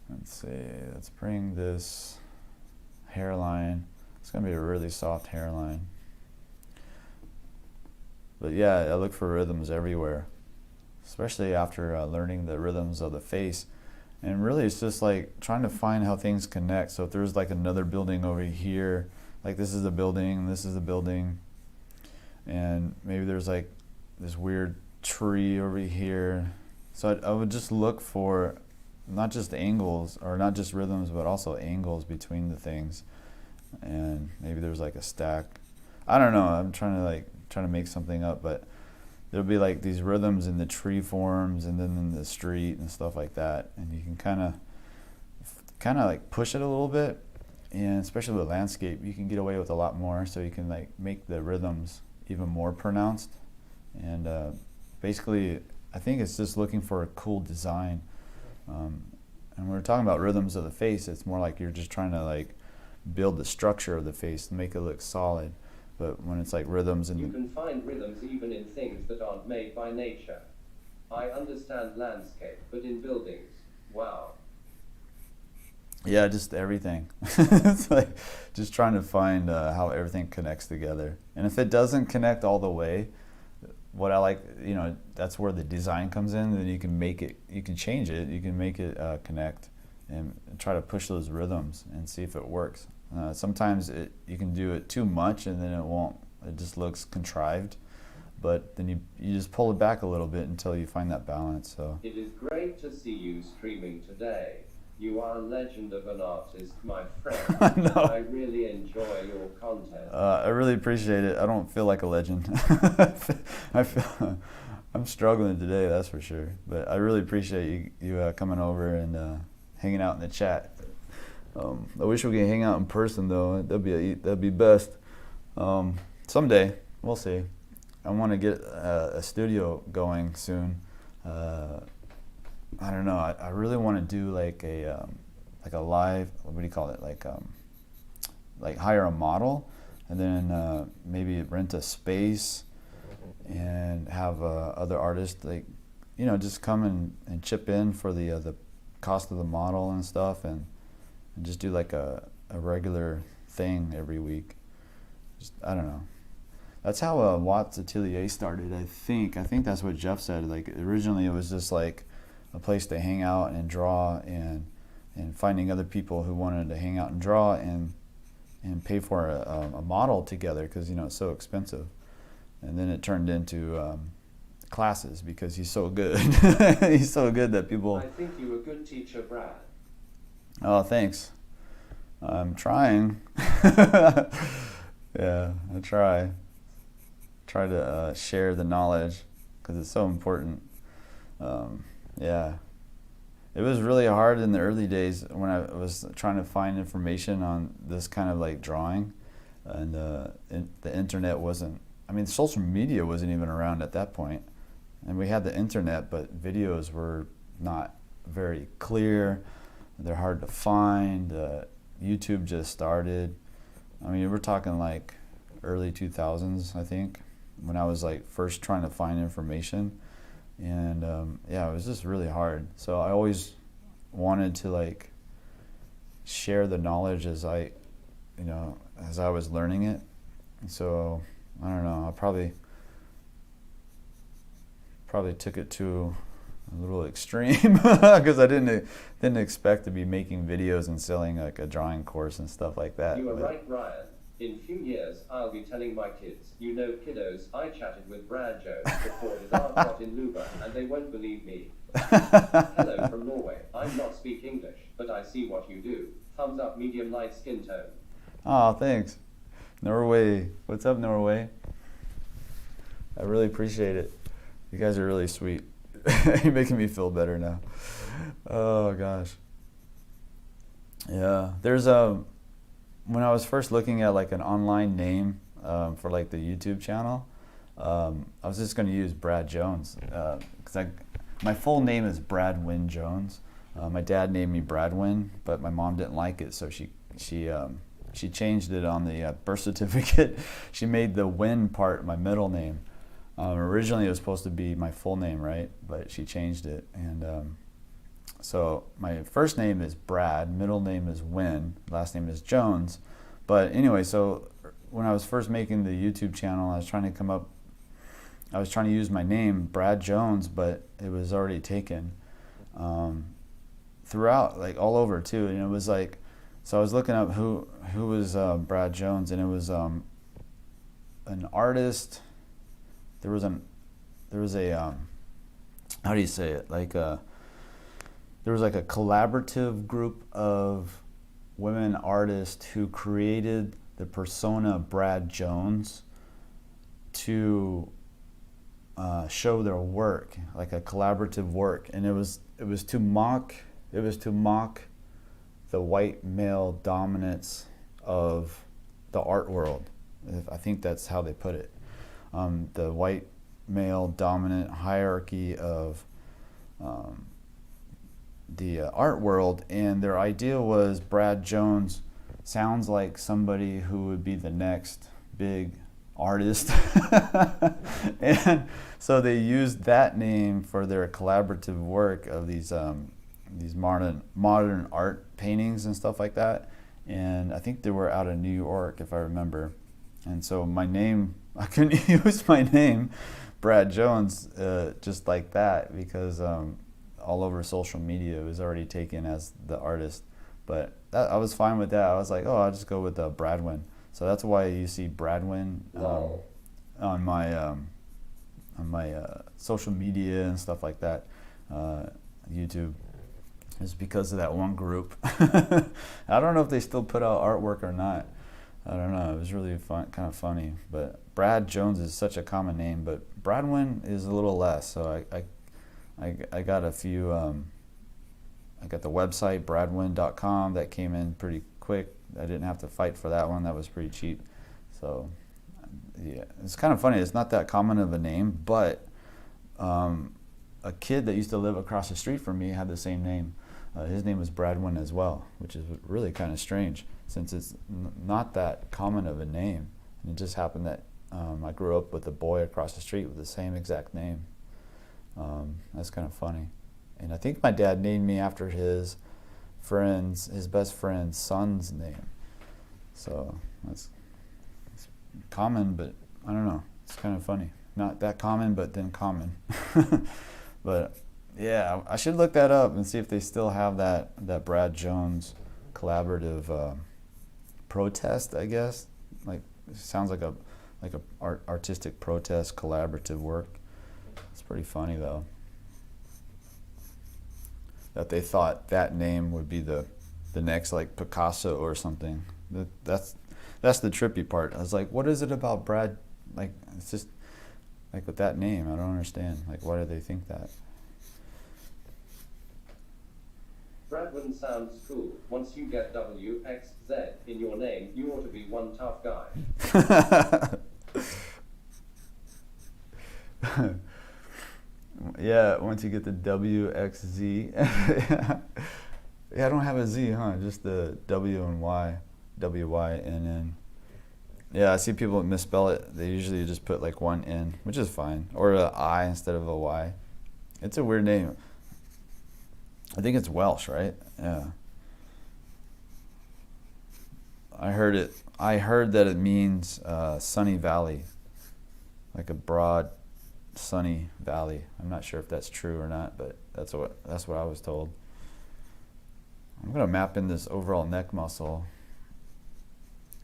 Let's see, let's bring this hairline. It's gonna be a really soft hairline. But yeah, I look for rhythms everywhere, especially after learning the rhythms of the face. And really it's just like trying to find how things connect. So if there's like another building over here, like this is the building, this is the building, and maybe there's like this weird tree over here. So I would just look for not just angles, or not just rhythms, but also angles between the things. And maybe there's like a stack. I don't know, I'm trying to make something up, but there'll be like these rhythms in the tree forms and then in the street and stuff like that. And you can kind of like push it a little bit. And especially with landscape, you can get away with a lot more, so you can like make the rhythms even more pronounced. And basically, I think it's just looking for a cool design. And when we're talking about rhythms of the face, it's more like you're just trying to like build the structure of the face to make it look solid. But when it's like rhythms, and you can find rhythms even in things that aren't made by nature. I understand landscape, but in buildings, wow. Yeah, just everything. It's like just trying to find how everything connects together. And if it doesn't connect all the way, what I like, that's where the design comes in. Then you can make it, you can change it, you can make it connect, and try to push those rhythms and see if it works. Sometimes you can do it too much and then it won't. It just looks contrived. But then you just pull it back a little bit until you find that balance. So it is great to see you streaming today. You are a legend of an artist, my friend. No. I really enjoy your content. I really appreciate it. I don't feel like a legend. I I'm struggling today, that's for sure. But I really appreciate you coming over and hanging out in the chat. I wish we could hang out in person though. That'd be best. Someday, we'll see. I want to get a studio going soon. I don't know. I really want to do like a live. What do you call it? Like hire a model, and then maybe rent a space, and have other artists just come and chip in for the cost of the model and stuff, and just do like a regular thing every week. I don't know. That's how Watts Atelier started, I think. I think that's what Jeff said. Like originally it was just like a place to hang out and draw, and finding other people who wanted to hang out and draw and pay for a model together, because it's so expensive. And then it turned into classes because he's so good. He's so good that people... I think you're a good teacher, Brad. Oh, thanks. I'm trying. Yeah, I try to share the knowledge because it's so important. Yeah, it was really hard in the early days when I was trying to find information on this kind of like drawing, and the internet wasn't, I mean, social media wasn't even around at that point, and we had the internet, but videos were not very clear. They're hard to find. YouTube just started. I mean, we're talking like early 2000s, I think, when I was like first trying to find information. And yeah, it was just really hard. So I always wanted to like share the knowledge as I was learning it. And so I don't know, I probably took it to a little extreme because I didn't expect to be making videos and selling like a drawing course and stuff like that. You are right, Ryan. In few years, I'll be telling my kids, kiddos, I chatted with Brad Jones before his art got in Luba, and they won't believe me. Hello from Norway. I'm not speak English, but I see what you do. Thumbs up, medium light skin tone. Oh, thanks. Norway. What's up, Norway? I really appreciate it. You guys are really sweet. You're making me feel better now. Oh gosh. Yeah, there's when I was first looking at like an online name for like the YouTube channel, I was just going to use Brad Jones because my full name is Bradwynn Jones. My dad named me Bradwyn, but my mom didn't like it, so she changed it on the birth certificate. She made the Wynn part my middle name. Originally it was supposed to be my full name, right? But she changed it, and so my first name is Brad, middle name is Wynn, last name is Jones. But anyway, so when I was first making the YouTube channel, I was trying to use my name, Brad Jones, but it was already taken throughout, like all over too. And it was like, so I was looking up who was Brad Jones, and it was an artist. There was a how do you say it? Like there was like a collaborative group of women artists who created the persona Brad Jones to show their work, like a collaborative work, and it was to mock the white male dominance of the art world. I think that's how they put it. The white male dominant hierarchy of the art world, and their idea was Brad Jones sounds like somebody who would be the next big artist. And so they used that name for their collaborative work of these modern art paintings and stuff like that. And I think they were out of New York, if I remember. And so my name, I couldn't use my name, Brad Jones, just like that, because all over social media it was already taken as the artist. But I was fine with that. I was like, oh, I'll just go with Bradwynn. So that's why you see Bradwynn on my social media and stuff like that, YouTube. Is because of that one group. I don't know if they still put out artwork or not. I don't know. It was really fun, kind of funny. But Brad Jones is such a common name, but Bradwyn is a little less. So I got a few. I got the website bradwyn.com that came in pretty quick. I didn't have to fight for that one. That was pretty cheap. So yeah, it's kind of funny. It's not that common of a name, but a kid that used to live across the street from me had the same name. His name was Bradwyn as well, which is really kind of strange since it's not that common of a name. And it just happened that I grew up with a boy across the street with the same exact name. That's kind of funny. And I think my dad named me after his best friend's son's name. So it's common, but I don't know. It's kind of funny. Not that common, but then common. But yeah, I should look that up and see if they still have that Brad Jones collaborative protest, I guess. Like, it sounds like a artistic protest collaborative work. It's pretty funny though, that they thought that name would be the next like Picasso or something. That's the trippy part. I was like, what is it about Brad? Like, it's just like with that name, I don't understand. Like, why do they think that? Bradwyn sounds cool. Once you get WXZ in your name, you ought to be one tough guy. Yeah, once you get the WXZ. Yeah, I don't have a Z, huh? Just the W and Y, WYNN. Yeah, I see people misspell it. They usually just put like one N, which is fine, or an I instead of a Y. It's a weird name. I think it's Welsh, right? Yeah. I heard that it means sunny valley, like a broad, sunny valley. I'm not sure if that's true or not, but that's what I was told. I'm gonna map in this overall neck muscle.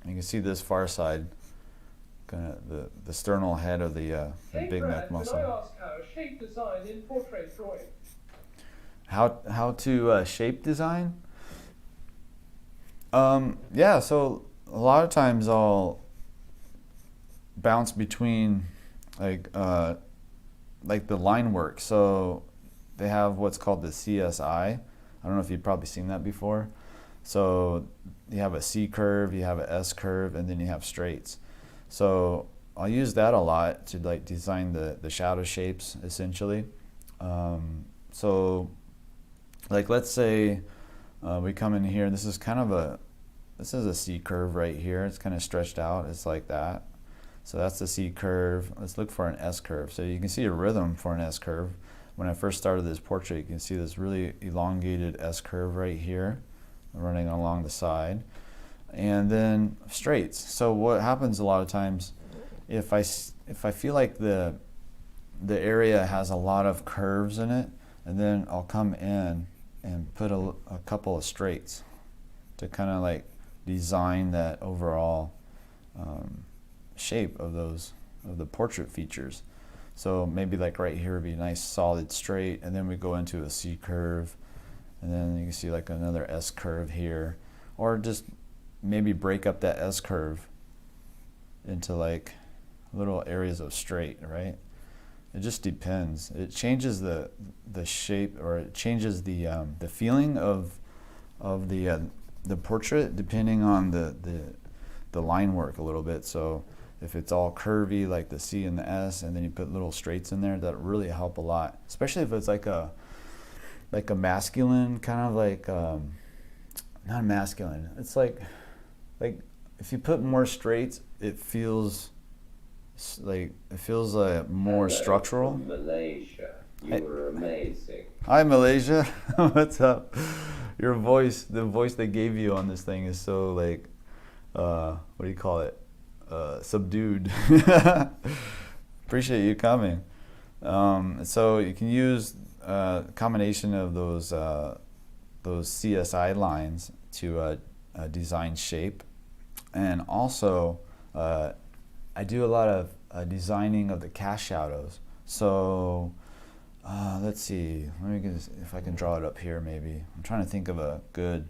You can see this far side, kind of the sternal head of the big neck muscle. Can I ask how shape design in portrait drawing? How to shape design? Yeah, so a lot of times I'll bounce between like the line work. So they have what's called the CSI. I don't know if you've probably seen that before. So you have a C curve, you have a S curve, and then you have straights. So I'll use that a lot to like design the shadow shapes essentially. So like let's say we come in here, this is a C curve right here. It's kind of stretched out, it's like that. So that's the C curve. Let's look for an S curve. So you can see a rhythm for an S curve. When I first started this portrait, you can see this really elongated S curve right here, running along the side. And then straights. So what happens a lot of times, if I feel like the area has a lot of curves in it, and then I'll come in and put a couple of straights to kind of like design that overall shape of the portrait features. So maybe like right here would be a nice solid straight, and then we go into a C curve, and then you can see like another S curve here, or just maybe break up that S curve into like little areas of straight, right? It just depends. It changes the shape, or it changes the feeling of the portrait depending on the line work a little bit. So if it's all curvy like the C and the S, and then you put little straights in there, that really help a lot. Especially if it's like a masculine kind of like not masculine. It's like if you put more straights, it feels like more structural. Malaysia, you were amazing. Hi Malaysia, what's up? Your voice, the voice they gave you on this thing is so like, what do you call it? Subdued. Appreciate you coming. So you can use a combination of those CSI lines to design shape, and also I do a lot of designing of the cast shadows. So let's see. Let me get this, if I can draw it up here. Maybe I'm trying to think of a good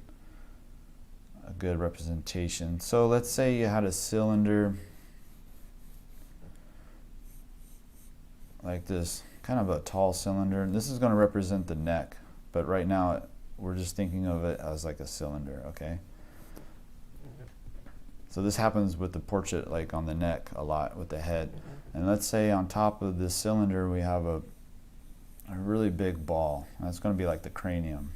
a good representation. So let's say you had a cylinder like this, kind of a tall cylinder. This is going to represent the neck, but right now we're just thinking of it as like a cylinder, okay? So this happens with the portrait, like on the neck a lot with the head. And let's say on top of this cylinder we have a really big ball. That's going to be like the cranium.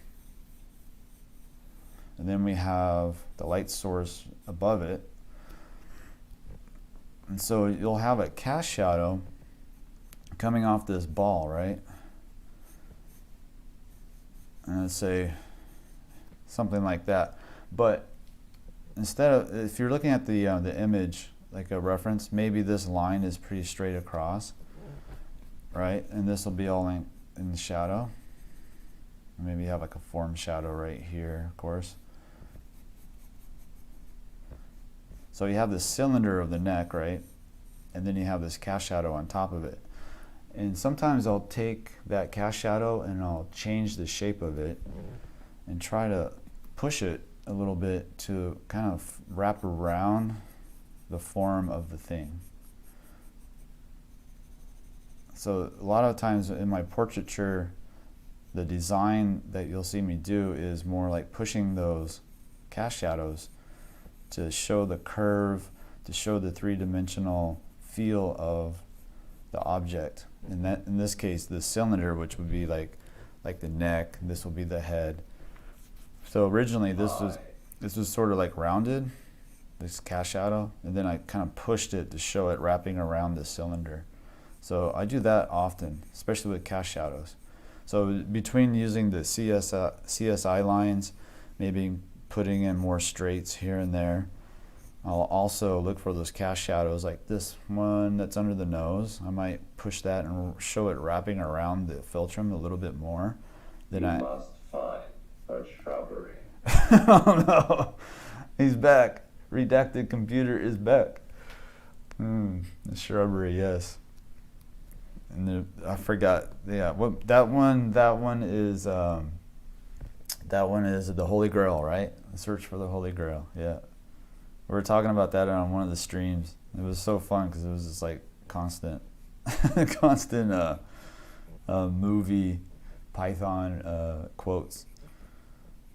And then we have the light source above it. And so you'll have a cast shadow coming off this ball, right? And let's say something like that. But instead of, if you're looking at the image like a reference, maybe this line is pretty straight across, right? And this will be all in the shadow. Maybe you have like a form shadow right here, of course. So you have this cylinder of the neck, right? And then you have this cast shadow on top of it. And sometimes I'll take that cast shadow and I'll change the shape of it and try to push it a little bit to kind of wrap around the form of the thing. So a lot of times in my portraiture, the design that you'll see me do is more like pushing those cast shadows to show the curve, to show the three-dimensional feel of the object. And that, in this case, the cylinder, which would be like the neck, this will be the head. So originally this was sort of like rounded, this cast shadow, and then I kind of pushed it to show it wrapping around the cylinder. So I do that often, especially with cast shadows. So between using the CSI lines, maybe putting in more straights here and there, I'll also look for those cast shadows, like this one that's under the nose. I might push that and show it wrapping around the 𝔻𝕠𝕒 a little bit more. Then you must find a shrubbery. Oh no, he's back. Redacted computer is back. The shrubbery, yes. And I forgot. Yeah, what that one is. That one is the Holy Grail, right? The search for the Holy Grail. Yeah, we were talking about that on one of the streams. It was so fun because it was just like constant, movie Python quotes,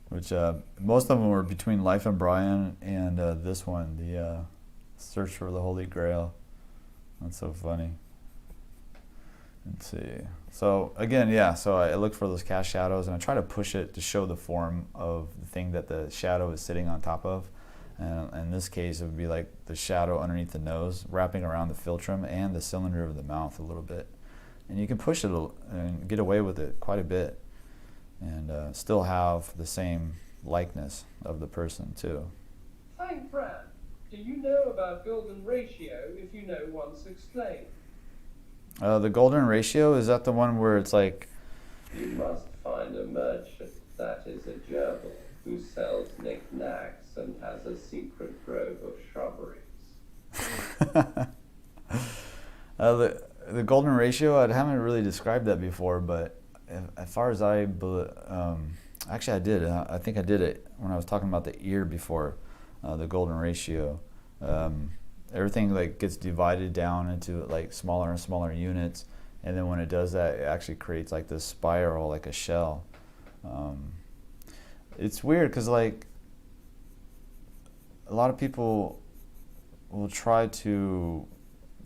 which most of them were between Life and Brian and this one, the search for the Holy Grail. That's so funny. Let's see. So again, yeah, so I look for those cast shadows and I try to push it to show the form of the thing that the shadow is sitting on top of. And in this case, it would be like the shadow underneath the nose, wrapping around the 𝔻𝕠𝕒 and the cylinder of the mouth a little bit. And you can push it and get away with it quite a bit and still have the same likeness of the person too. Thank Brad. Do you know about golden ratio if you know one's explained? The golden ratio, is that the one where it's like... You must find a merchant that is a gerbil who sells knickknacks and has a secret grove of shrubberies. The golden ratio, I haven't really described that before, but as far as actually I did. I think I did it when I was talking about the ear before, the golden ratio. Everything like gets divided down into like smaller and smaller units, and then when it does that, it actually creates like this spiral, like a shell. It's weird because like a lot of people will try to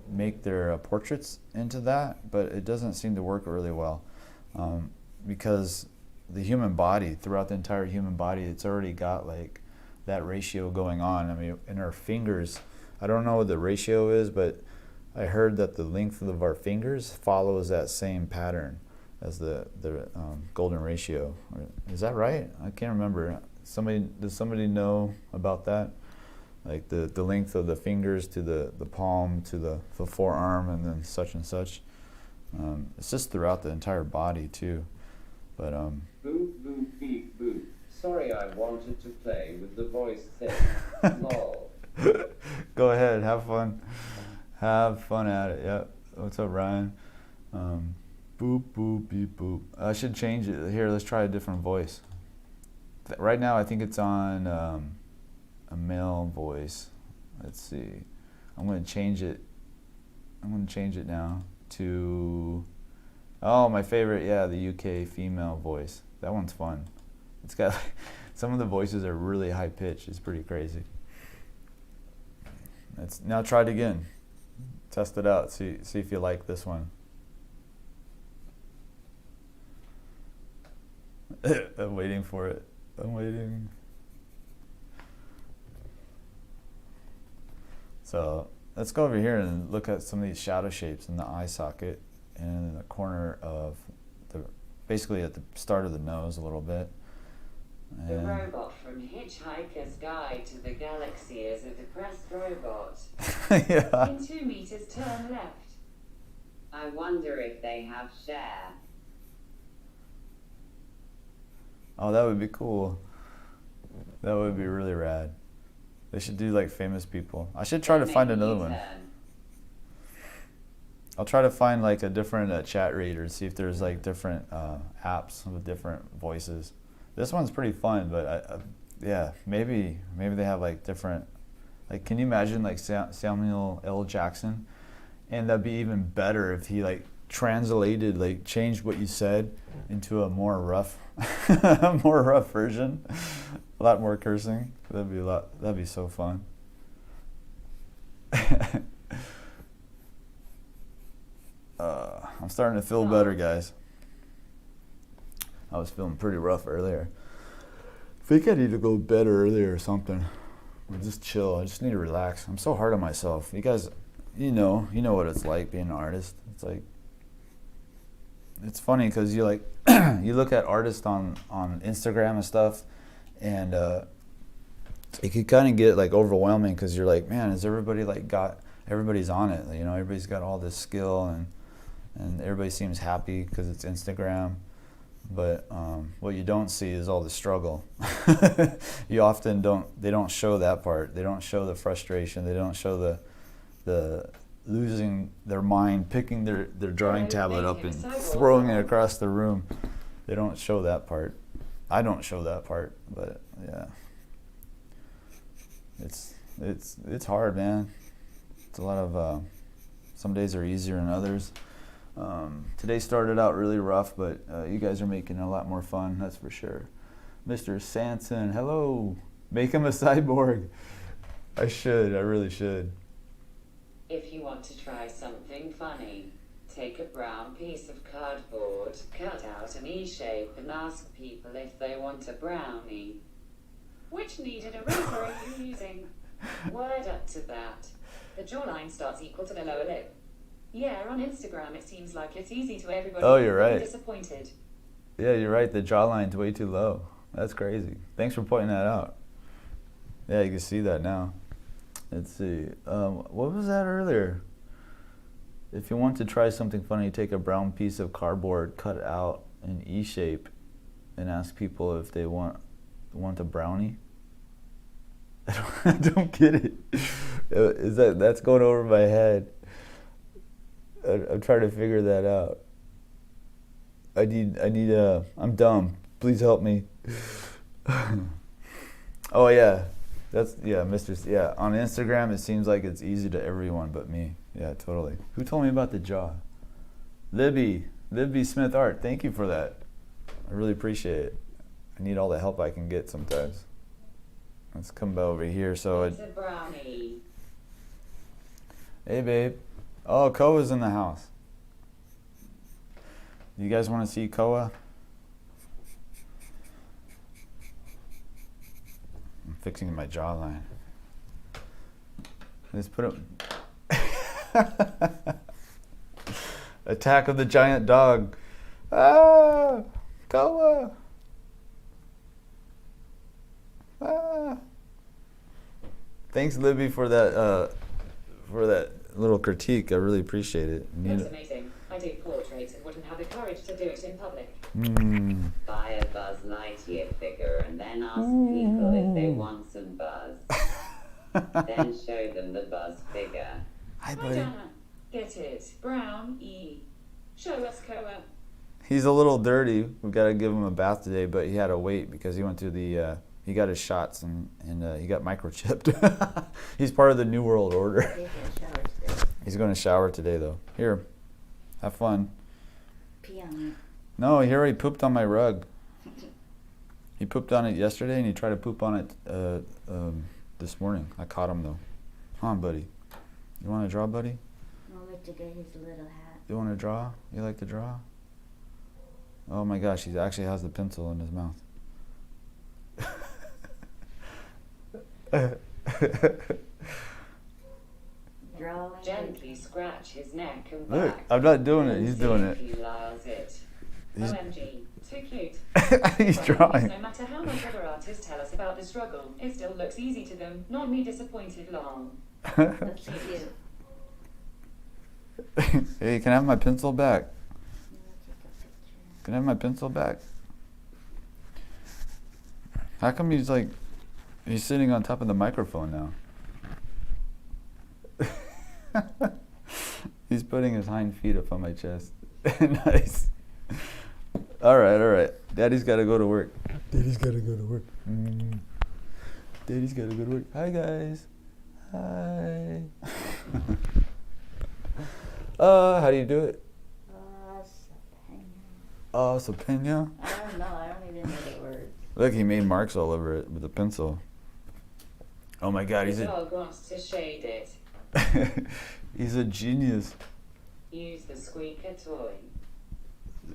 make their portraits into that, but it doesn't seem to work really well because the human body, throughout the entire human body, it's already got like that ratio going on. I mean, in our fingers, I don't know what the ratio is, but I heard that the length of our fingers follows that same pattern as the golden ratio. Is that right? I can't remember. Does somebody know about that? Like the length of the fingers to the palm to the forearm and then such and such. It's just throughout the entire body too. But Boop, boop, beep, boop. Sorry, I wanted to play with the voice thing. Lol. Go ahead, have fun. Have fun at it. Yep. What's up, Ryan? Boop, boop, beep, boop. I should change it. Here, let's try a different voice. Right now, I think it's on a male voice. Let's see. I'm going to change it. I'm going to change it now to, oh, my favorite, yeah, the UK female voice. That one's fun. It's got, some of the voices are really high pitched. It's pretty crazy. Now try it again. Test it out. See if you like this one. I'm waiting for it. I'm waiting. So let's go over here and look at some of these shadow shapes in the eye socket and in the corner of the, basically at the start of the nose a little bit. The robot from Hitchhiker's Guide to the Galaxy is a depressed robot. Yeah. In 2 meters, turn left. I wonder if they have share. Oh, that would be cool. That would be really rad. They should do like famous people. I should try to find another one. I'll try to find like a different chat reader and see if there's like different apps with different voices. This one's pretty fun, but yeah, maybe they have like different, like, can you imagine like Samuel L. Jackson? And that'd be even better if he like translated, like changed what you said into a more rough, more rough version, a lot more cursing. That'd be so fun. I'm starting to feel better, guys. I was feeling pretty rough earlier. I think I need to go to bed earlier or something. Or just chill. I just need to relax. I'm so hard on myself. You guys, you know what it's like being an artist. It's like, it's funny because you like, you look at artists on Instagram and stuff, and it could kind of get like overwhelming because you're like, man, is everybody like everybody's on it. You know, everybody's got all this skill and everybody seems happy because it's Instagram. But what you don't see is all the struggle. You often they don't show that part. They don't show the frustration. They don't show the losing their mind, picking their drawing tablet up and throwing it across the room. They don't show that part. I don't show that part, but yeah. It's hard, man. It's a lot of, some days are easier than others. Today started out really rough, but you guys are making it a lot more fun, that's for sure. Mr. Sanson, hello. Make him a cyborg. I really should. If you want to try something funny, take a brown piece of cardboard, cut out an E shape and ask people if they want a brownie. Which kneaded eraser are you using? Word up to that. The jawline starts equal to the lower lip. Yeah, on Instagram it seems like it's easy to everybody. Oh, you're right. Disappointed. Yeah, you're right. The jawline's way too low. That's crazy. Thanks for pointing that out. Yeah, you can see that now. Let's see. What was that earlier? If you want to try something funny, take a brown piece of cardboard, cut out an E shape, and ask people if they want a brownie. I don't get it. That's going over my head. I'm trying to figure that out. I'm dumb. Please help me. Oh yeah, yeah, on Instagram it seems like it's easy to everyone but me. Yeah, totally. Who told me about the jaw? Libby Smith Art. Thank you for that. I really appreciate it. I need all the help I can get sometimes. Let's come over here. So it's a brownie. Hey babe. Oh, Koa's in the house. You guys want to see Koa? I'm fixing my jawline. Let's put him. Attack of the giant dog. Ah, Koa. Ah. Thanks, Libby, for that little critique. I really appreciate it. That's amazing. I do portraits and wouldn't have the courage to do it in public. Buy a Buzz Lightyear figure and then ask people if they want some Buzz. Then show them the Buzz figure. Hi, buddy. Dana. Get it. Brown E. Show us Koa. He's a little dirty. We've got to give him a bath today, but he had to wait because he went to the he got his shots and he got microchipped. He's part of the New World Order. He's gonna shower today. He's going to shower today, though. Here, have fun. Pee on it. No, he already pooped on my rug. He pooped on it yesterday, and he tried to poop on it this morning. I caught him, though. Come on, buddy. You want to draw, buddy? I'll like to get his little hat. You want to draw? You like to draw? Oh my gosh, he actually has the pencil in his mouth. Drawing. Gently scratch his neck and Look, back. I'm not doing it. He's doing it. He lies it. He's- OMG, too cute. He's drawing. No matter how much other artists tell us about the struggle, it still looks easy to them. Not me disappointed, lol. That's cute. Hey, can I have my pencil back? I'll take a picture. Can I have my pencil back? How come he's sitting on top of the microphone now? He's putting his hind feet up on my chest. Nice. All right. Daddy's got to go to work. Daddy's got to go to work. Daddy's got to go to work. Hi, guys. Hi. How do you do it? Sapena. Sapena. I don't know. I don't even know the word. Look, he made marks all over it with a pencil. Oh my God, The dog wants to shade it. he's a genius. Use the squeaker toy.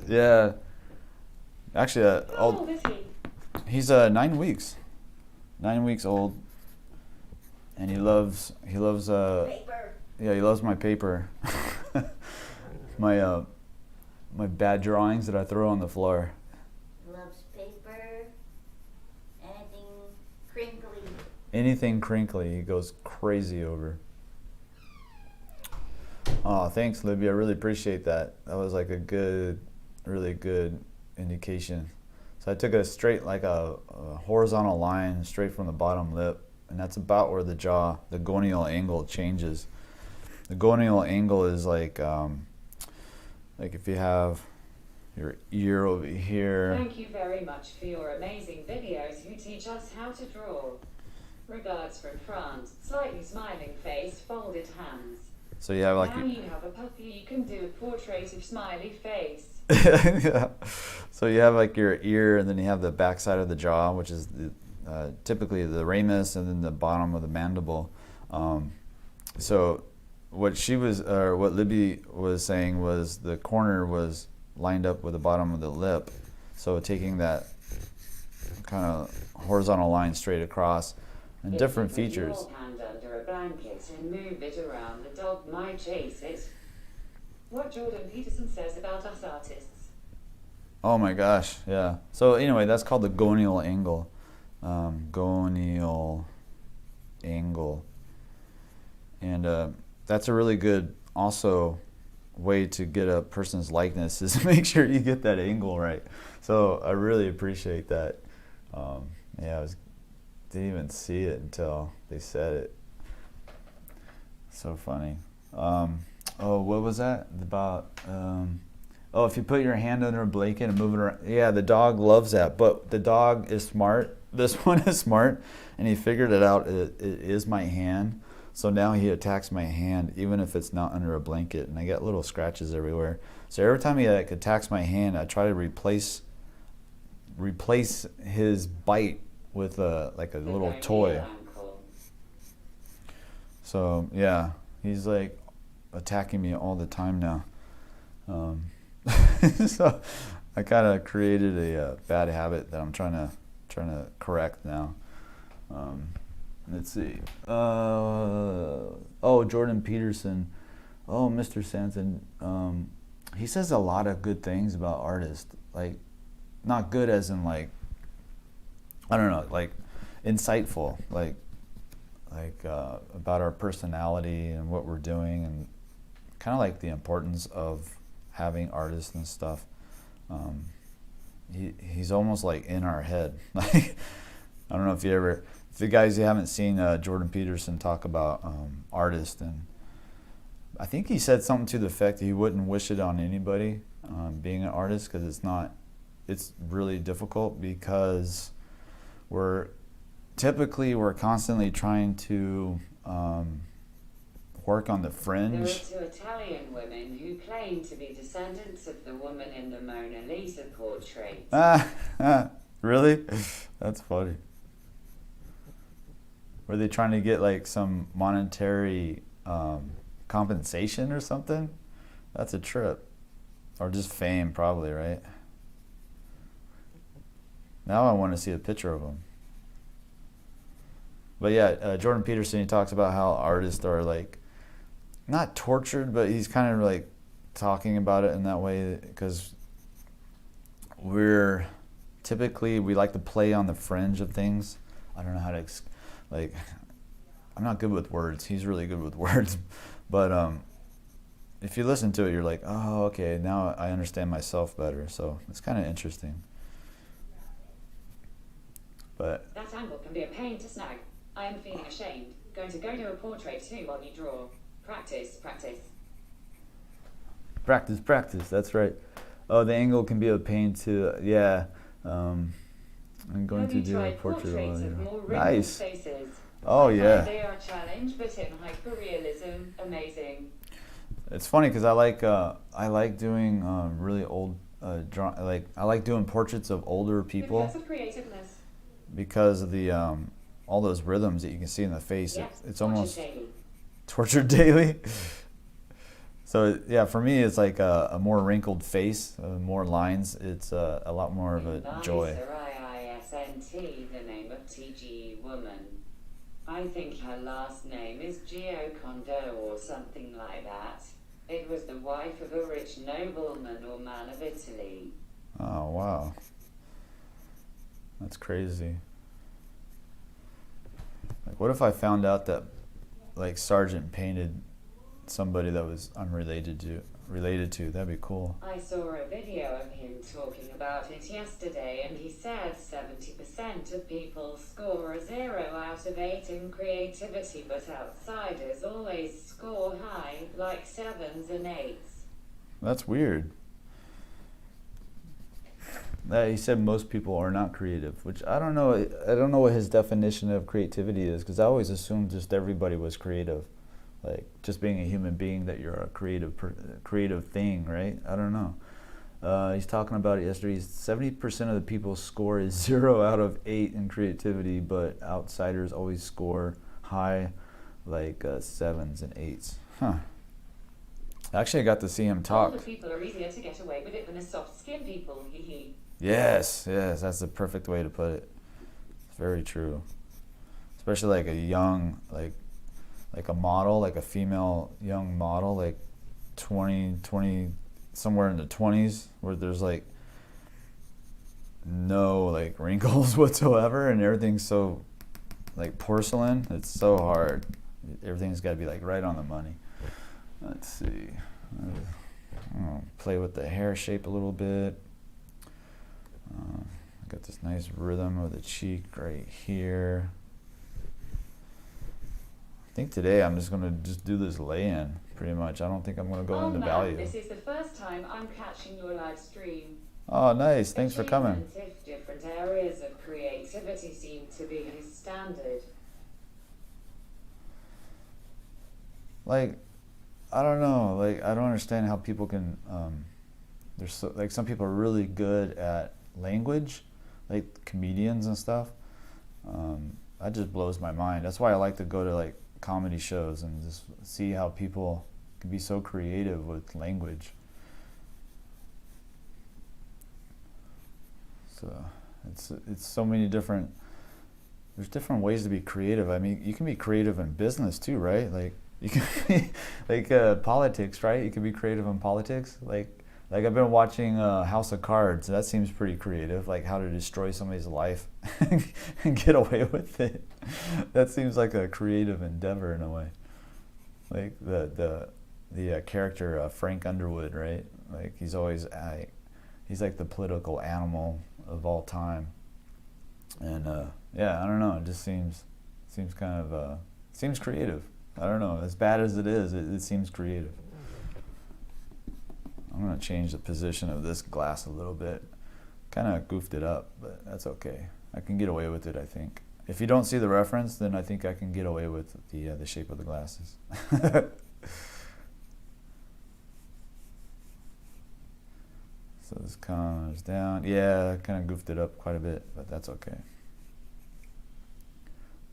Yeah. Actually, How old is he? he's 9 weeks. 9 weeks old, and he loves Paper. yeah, he loves my paper. my my bad drawings that I throw on the floor. Loves paper. Anything crinkly. Anything crinkly, he goes crazy over. Oh, thanks, Libby. I really appreciate that. That was like a really good indication. So I took a straight, like a horizontal line straight from the bottom lip, and that's about where the jaw, the gonial angle changes. The gonial angle is like if you have your ear over here. Thank you very much for your amazing videos. You teach us how to draw. Regards from France. Slightly smiling face, folded hands. So you have like Now you have a puppy, you can do a portrait of smiley face. yeah. So you have like your ear, and then you have the back side of the jaw, which is typically the ramus, and then the bottom of the mandible. So what Libby was saying was the corner was lined up with the bottom of the lip. So taking that kind of horizontal line straight across, and different features. Put your hand under a blanket and move it around, the dog might chase it. What Jordan Peterson says about us artists. Oh my gosh, yeah. So anyway, that's called the gonial angle. Gonial angle. And that's a really good also way to get a person's likeness, is to make sure you get that angle right. So I really appreciate that. Yeah, didn't even see it until they said it. So funny. Oh, what was that about? Oh, if you put your hand under a blanket and move it around. Yeah, the dog loves that, but the dog is smart. This one is smart, and he figured it out. It is my hand. So now he attacks my hand, even if it's not under a blanket, and I get little scratches everywhere. So every time he attacks my hand, I try to replace his bite with a little toy. So yeah, he's like attacking me all the time now. So I kind of created a bad habit that I'm trying to correct now. Let's see. Oh, Jordan Peterson. Oh, Mr. Sanson. He says a lot of good things about artists. Like, not good as in like, I don't know, like insightful. Like about our personality and what we're doing, and kind of like the importance of having artists and stuff. He's almost like in our head. Like, I don't know if you guys haven't seen Jordan Peterson talk about artists, and I think he said something to the effect that he wouldn't wish it on anybody, being an artist, because it's really difficult, because we're typically we're constantly trying to work on the There are fringe. 2 Italian women who claim to be descendants of the woman in the Mona Lisa portrait. Really? That's funny. Were they trying to get like some monetary compensation or something? That's a trip. Or just fame, probably, right? Now I want to see a picture of them. But yeah, Jordan Peterson, he talks about how artists are like, not tortured, but he's kind of like talking about it in that way, because we like to play on the fringe of things. I don't know how to, like, I'm not good with words. He's really good with words. But if you listen to it, you're like, oh, okay, now I understand myself better. So it's kind of interesting. But That angle can be a pain to snag. I am feeling ashamed. Going to go do a portrait too while you draw. Practice, practice. practice, practice. That's right. Oh, the angle can be a pain to, yeah. I'm going Have to you do a tried portrait portraits of of more wrinkled Nice. faces? Oh, I find yeah. they are a challenge, but in hyperrealism, amazing. It's funny because I like doing really old I like doing portraits of older people Because of creativeness. because of the all those rhythms that you can see in the face. Yes, It's watch it almost daily. tortured daily. So yeah, for me it's like a more wrinkled face, more lines. It's a lot more of a joy. Isnt, the name of TGE woman. I think her last name is 𝔸𝕟 or something like that. It was the wife of a rich nobleman or man of Italy. Oh wow, that's crazy. Like, what if I found out that like Sargent painted somebody that was unrelated to That'd be cool. I saw a video of him talking about it yesterday, and he said 70% of people score a 0 out of 8 in creativity, but outsiders always score high, like 7s and 8s. That's weird. He said most people are not creative, which I don't know. I don't know what his definition of creativity is, because I always assumed just everybody was creative, like just being a human being, that you're a creative thing, right? I don't know. He's talking about it yesterday. 70% of the people score is 0 out of 8 in creativity, but outsiders always score high, like 7s and 8s. Huh. Actually, I got to see him talk. Older people are easier to get away with it than the soft-skinned people, hee. Yes, that's the perfect way to put it. It's very true. Especially like a young, like a model, like a female young model, like 20, somewhere in the 20s, where there's like no like wrinkles whatsoever, and everything's so like porcelain. It's so hard. Everything's got to be like right on the money. Let's see. I'll play with the hair shape a little bit. I got this nice rhythm of the cheek right here. I think today I'm just gonna do this lay-in pretty much. I don't think I'm gonna go into value. This is the first time I'm catching your live stream. Oh, nice. Thanks for coming. If different areas of creativity seem to be his standard. Like, I don't know. Like, I don't understand how people can. There's so, like some people are really good at language, like comedians and stuff. That just blows my mind. That's why I like to go to like comedy shows and just see how people can be so creative with language. So it's so many different. There's different ways to be creative. I mean, you can be creative in business too, right? Like you can be like politics, right? You can be creative in politics, like I've been watching House of Cards. That seems pretty creative, like how to destroy somebody's life and get away with it. That seems like a creative endeavor in a way. Like the character Frank Underwood, right? Like he's always he's like the political animal of all time. And yeah, I don't know. It just seems kind of seems creative. I don't know. As bad as it is, it seems creative. I'm gonna change the position of this glass a little bit. Kind of goofed it up, but that's okay. I can get away with it, I think. if you don't see the reference, then I think I can get away with the shape of the glasses. So this comes down. Yeah, I kind of goofed it up quite a bit, but that's okay.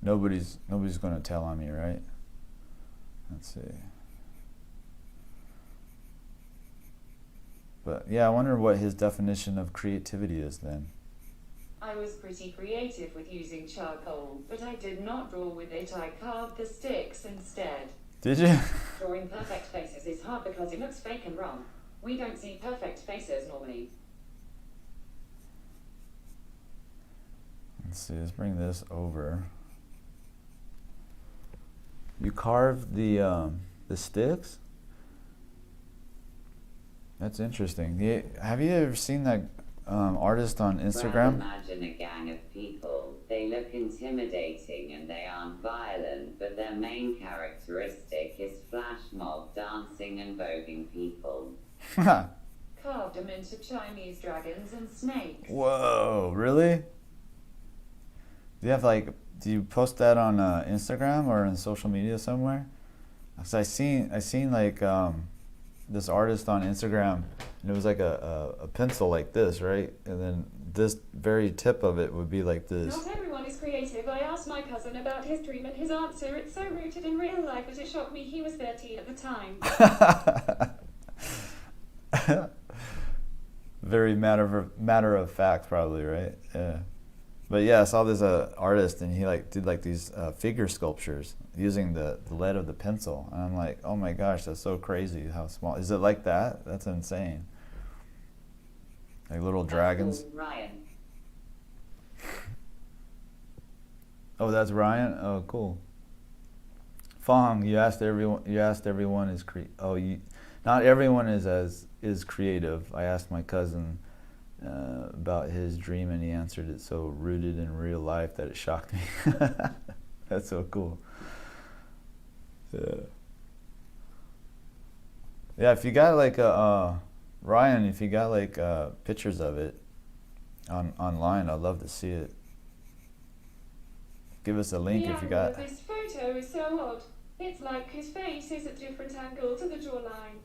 Nobody's going to tell on me, right? Let's see. But yeah, I wonder what his definition of creativity is then. I was pretty creative with using charcoal, but I did not draw with it. I carved the sticks instead. Did you? Drawing perfect faces is hard because it looks fake and wrong. We don't see perfect faces normally. Let's see, let's bring this over. You carved the sticks? That's interesting. Have you ever seen that artist on Instagram? Well, imagine a gang of people. They look intimidating and they aren't violent, but their main characteristic is flash mob dancing and voguing people. Carved them into Chinese dragons and snakes. Whoa, really? Do you have do you post that on Instagram or in social media somewhere? Cause I seen this artist on Instagram, and it was like a pencil like this, right? And then this very tip of it would be like this. Not everyone is creative. I asked my cousin about his dream and his answer, it's so rooted in real life that it shocked me. He was 13 at the time. Very matter of fact, probably, right? Yeah. But yeah, I saw this artist, and he did these figure sculptures using the lead of the pencil, and I'm like, oh my gosh, that's so crazy how small. Is it like that? That's insane. Like little dragons. Ryan. Oh, that's Ryan. Oh, cool. Fong, you asked everyone. Is not everyone is creative. I asked my cousin about his dream, and he answered it so rooted in real life that it shocked me. That's so cool. Yeah, if you got Ryan, if you got pictures of it online, I'd love to see it. Give us a link if you got. This photo is so odd. It's like his face is at different angle to the jawline.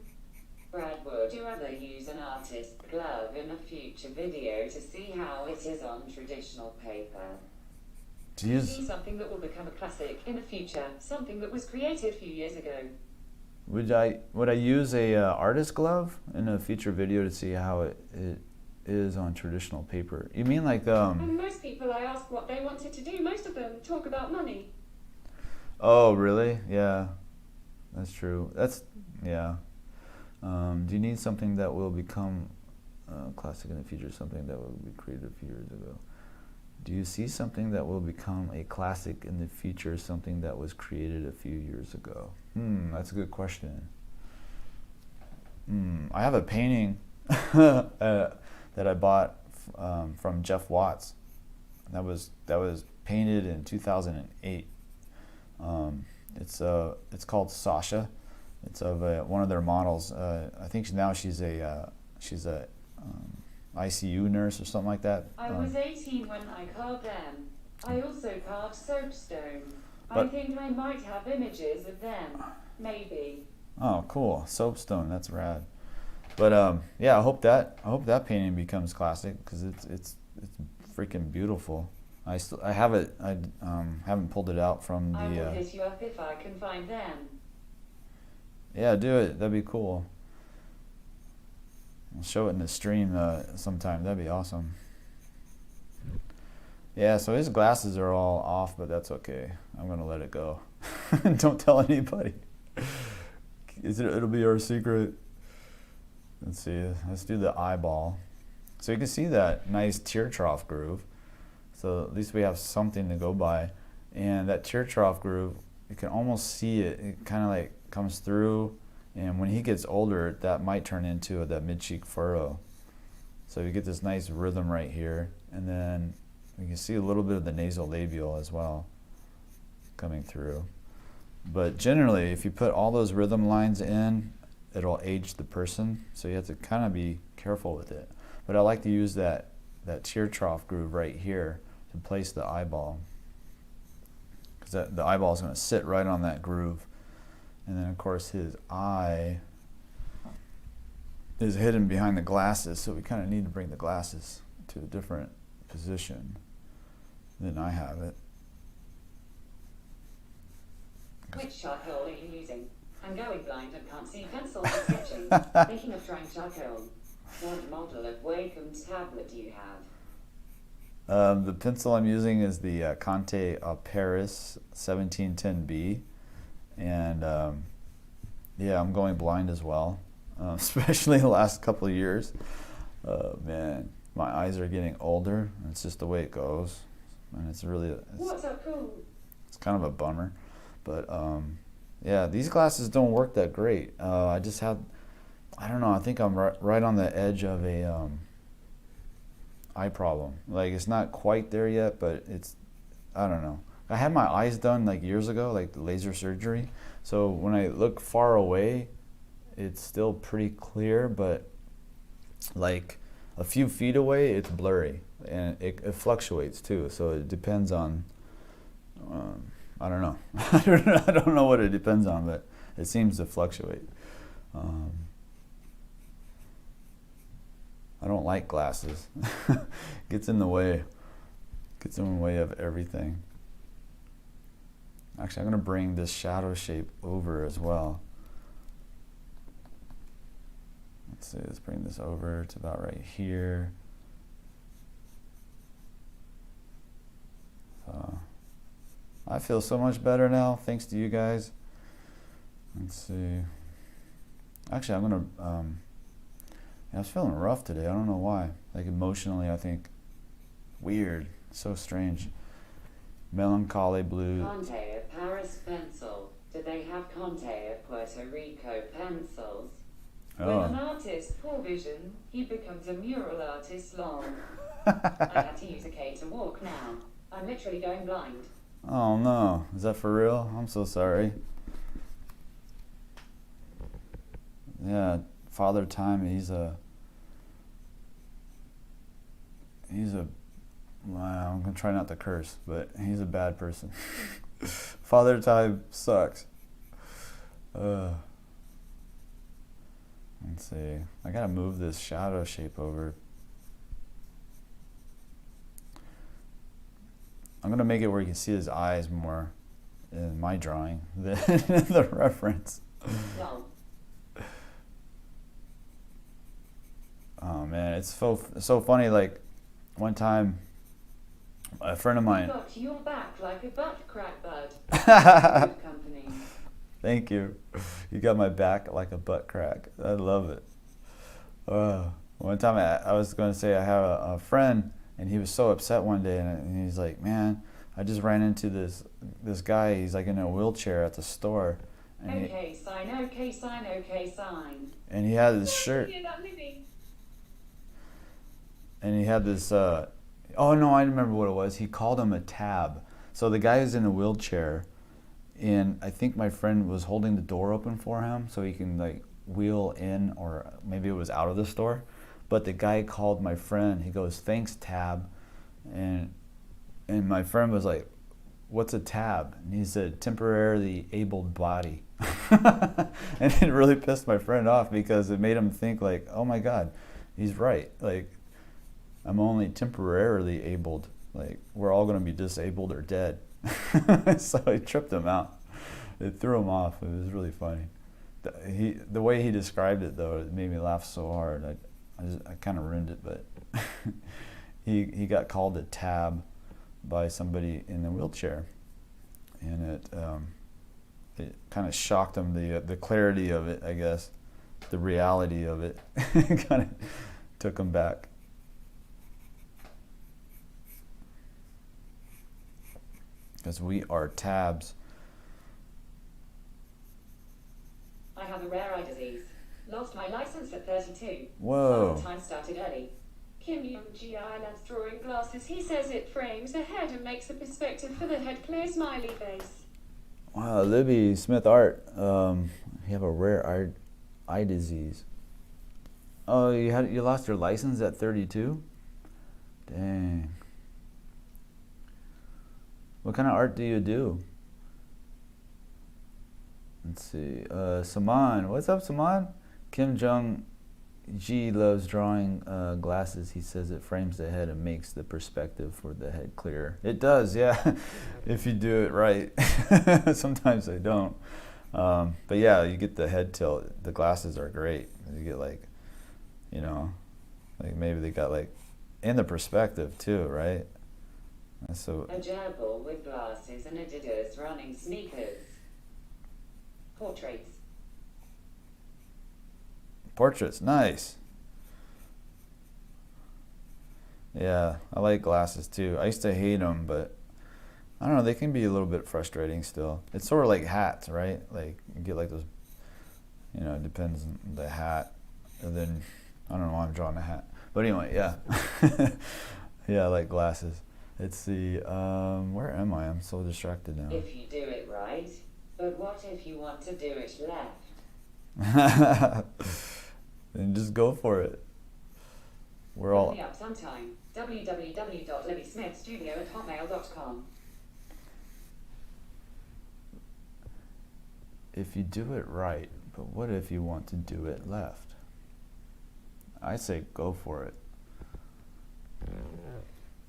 Brad, would you ever use an artist's glove in a future video to see how it is on traditional paper? See something that will become a classic in the future, something that was created a few years ago. Would I use a artist glove in a future video to see how it is on traditional paper? You mean And most people I ask what they wanted to do, most of them talk about money. Oh, really? Yeah, that's true. Yeah. Do you need something that will become classic in the future, something that will be created a few years ago? Do you see something that will become a classic in the future, something that was created a few years ago? That's a good question. I have a painting that I bought from Jeff Watts. That was painted in 2008. It's called Sasha. It's of one of their models. I think now she's a ICU nurse or something like that. I was 18 when I carved them. I also carved soapstone. I But- think I might have images of them. Maybe. Oh, cool. Soapstone, that's rad. But yeah, I hope that painting becomes classic because it's freaking beautiful. I have it. I haven't pulled it out from I will the. hit you up if I can find them. Yeah, do it. That'd be cool. I'll show it in the stream sometime. That'd be awesome. Yeah, so his glasses are all off, but that's okay. I'm gonna let it go. Don't tell anybody. It'll be our secret. Let's see. Let's do the eyeball. So you can see that nice tear trough groove. So at least we have something to go by. And that tear trough groove, you can almost see it. It kind of comes through. And when he gets older, that might turn into that mid-cheek furrow. So you get this nice rhythm right here. And then you can see a little bit of the nasal labial as well coming through. But generally, if you put all those rhythm lines in, it'll age the person. So you have to kind of be careful with it. But I like to use that tear trough groove right here to place the eyeball. because the eyeball is going to sit right on that groove. And then of course his eye is hidden behind the glasses, so we kind of need to bring the glasses to a different position than I have it. Which charcoal are you using? I'm going blind and can't see pencils and sketching. Thinking of trying charcoal. What model of Wacom tablet do you have? The pencil I'm using is the Conte Paris 1710B, and yeah, I'm going blind as well, especially the last couple of years. Man, my eyes are getting older, and it's just the way it goes, and it's really What's up, cool? it's kind of a bummer, but yeah, these glasses don't work that great. I just have, I don't know, I think I'm right on the edge of a eye problem. Like, it's not quite there yet, but it's, I don't know. I had my eyes done like years ago, like laser surgery. So when I look far away, it's still pretty clear, but like a few feet away, it's blurry, and it fluctuates too. So it depends on, I don't know. I don't know what it depends on, but it seems to fluctuate. I don't like glasses. Gets in the way. Gets in the way of everything. Actually, I'm going to bring this shadow shape over as well. Let's see, let's bring this over to about right here. I feel so much better now, thanks to you guys. Let's see. Actually, I'm going to... I was feeling rough today. I don't know why. Like emotionally, I think. Weird. So strange. Melancholy blue. Conte of Paris pencil. Do they have Conte of Puerto Rico pencils? When an artist poor vision, he becomes a mural artist long. I had to use a K to walk now. I'm literally going blind. Oh no. Is that for real? I'm so sorry. Yeah. Father Time, he's a well, I'm gonna try not to curse, but he's a bad person. Father Time sucks. Let's see. I gotta move this shadow shape over. I'm gonna make it where you can see his eyes more in my drawing than in the reference. No. Oh man, it's so funny. Like one time, a friend of mine. You got your back like a butt crack, bud. Good company. Thank you. You got my back like a butt crack. I love it. One time I was going to say I have a friend, and he was so upset one day, and he's like, "Man, I just ran into this guy. He's like in a wheelchair at the store." And Okay, sign. Okay, sign. Okay, sign. and he had this shirt. And he had this, oh no, I remember what it was. He called him a tab. So the guy is in a wheelchair, and I think my friend was holding the door open for him so he can like wheel in, or maybe it was out of the store. But the guy called my friend. He goes, "Thanks, tab." And my friend was like, "What's a tab?" And he said, "Temporarily abled body." And it really pissed my friend off, because it made him think like, oh my God, he's right. Like, I'm only temporarily abled. Like, we're all going to be disabled or dead. So it tripped him out. It threw him off. It was really funny. The way he described it, though, it made me laugh so hard. I kind of ruined it, but he got called a tab by somebody in a wheelchair, and it kind of shocked him, the clarity of it, I guess, the reality of it. Kind of took him back. Because we are tabs. I have a rare eye disease. Lost my license at 32. Whoa. Time started early. Kim Young-gi loves drawing glasses. He says it frames the head and makes a perspective for the head clear smiley face. Wow, Libby Smith Art. You have a rare eye disease. Oh, you lost your license at 32? Dang. What kind of art do you do? Let's see. Saman, what's up, Saman? Kim Jong-G loves drawing glasses. He says it frames the head and makes the perspective for the head clearer. It does, yeah, if you do it right. Sometimes they don't. But yeah, you get the head tilt. The glasses are great. You get like, you know, like maybe they got like, in the perspective too, right? So A gerbil with glasses and Adidas running sneakers. Portraits. portraits, nice. Yeah, I like glasses too. I used to hate them, but I don't know, they can be a little bit frustrating still. It's sort of like hats, right? Like you get like those, you know, it depends on the hat. And then, I don't know why I'm drawing a hat. But anyway, yeah. Yeah, I like glasses. Let's see, where am I? I'm so distracted now. If you do it right. But what if you want to do it left? Then just go for it. We're all... Look me up sometime. www.LivySmithStudio@hotmail.com. If you do it right, but what if you want to do it left? I say go for it.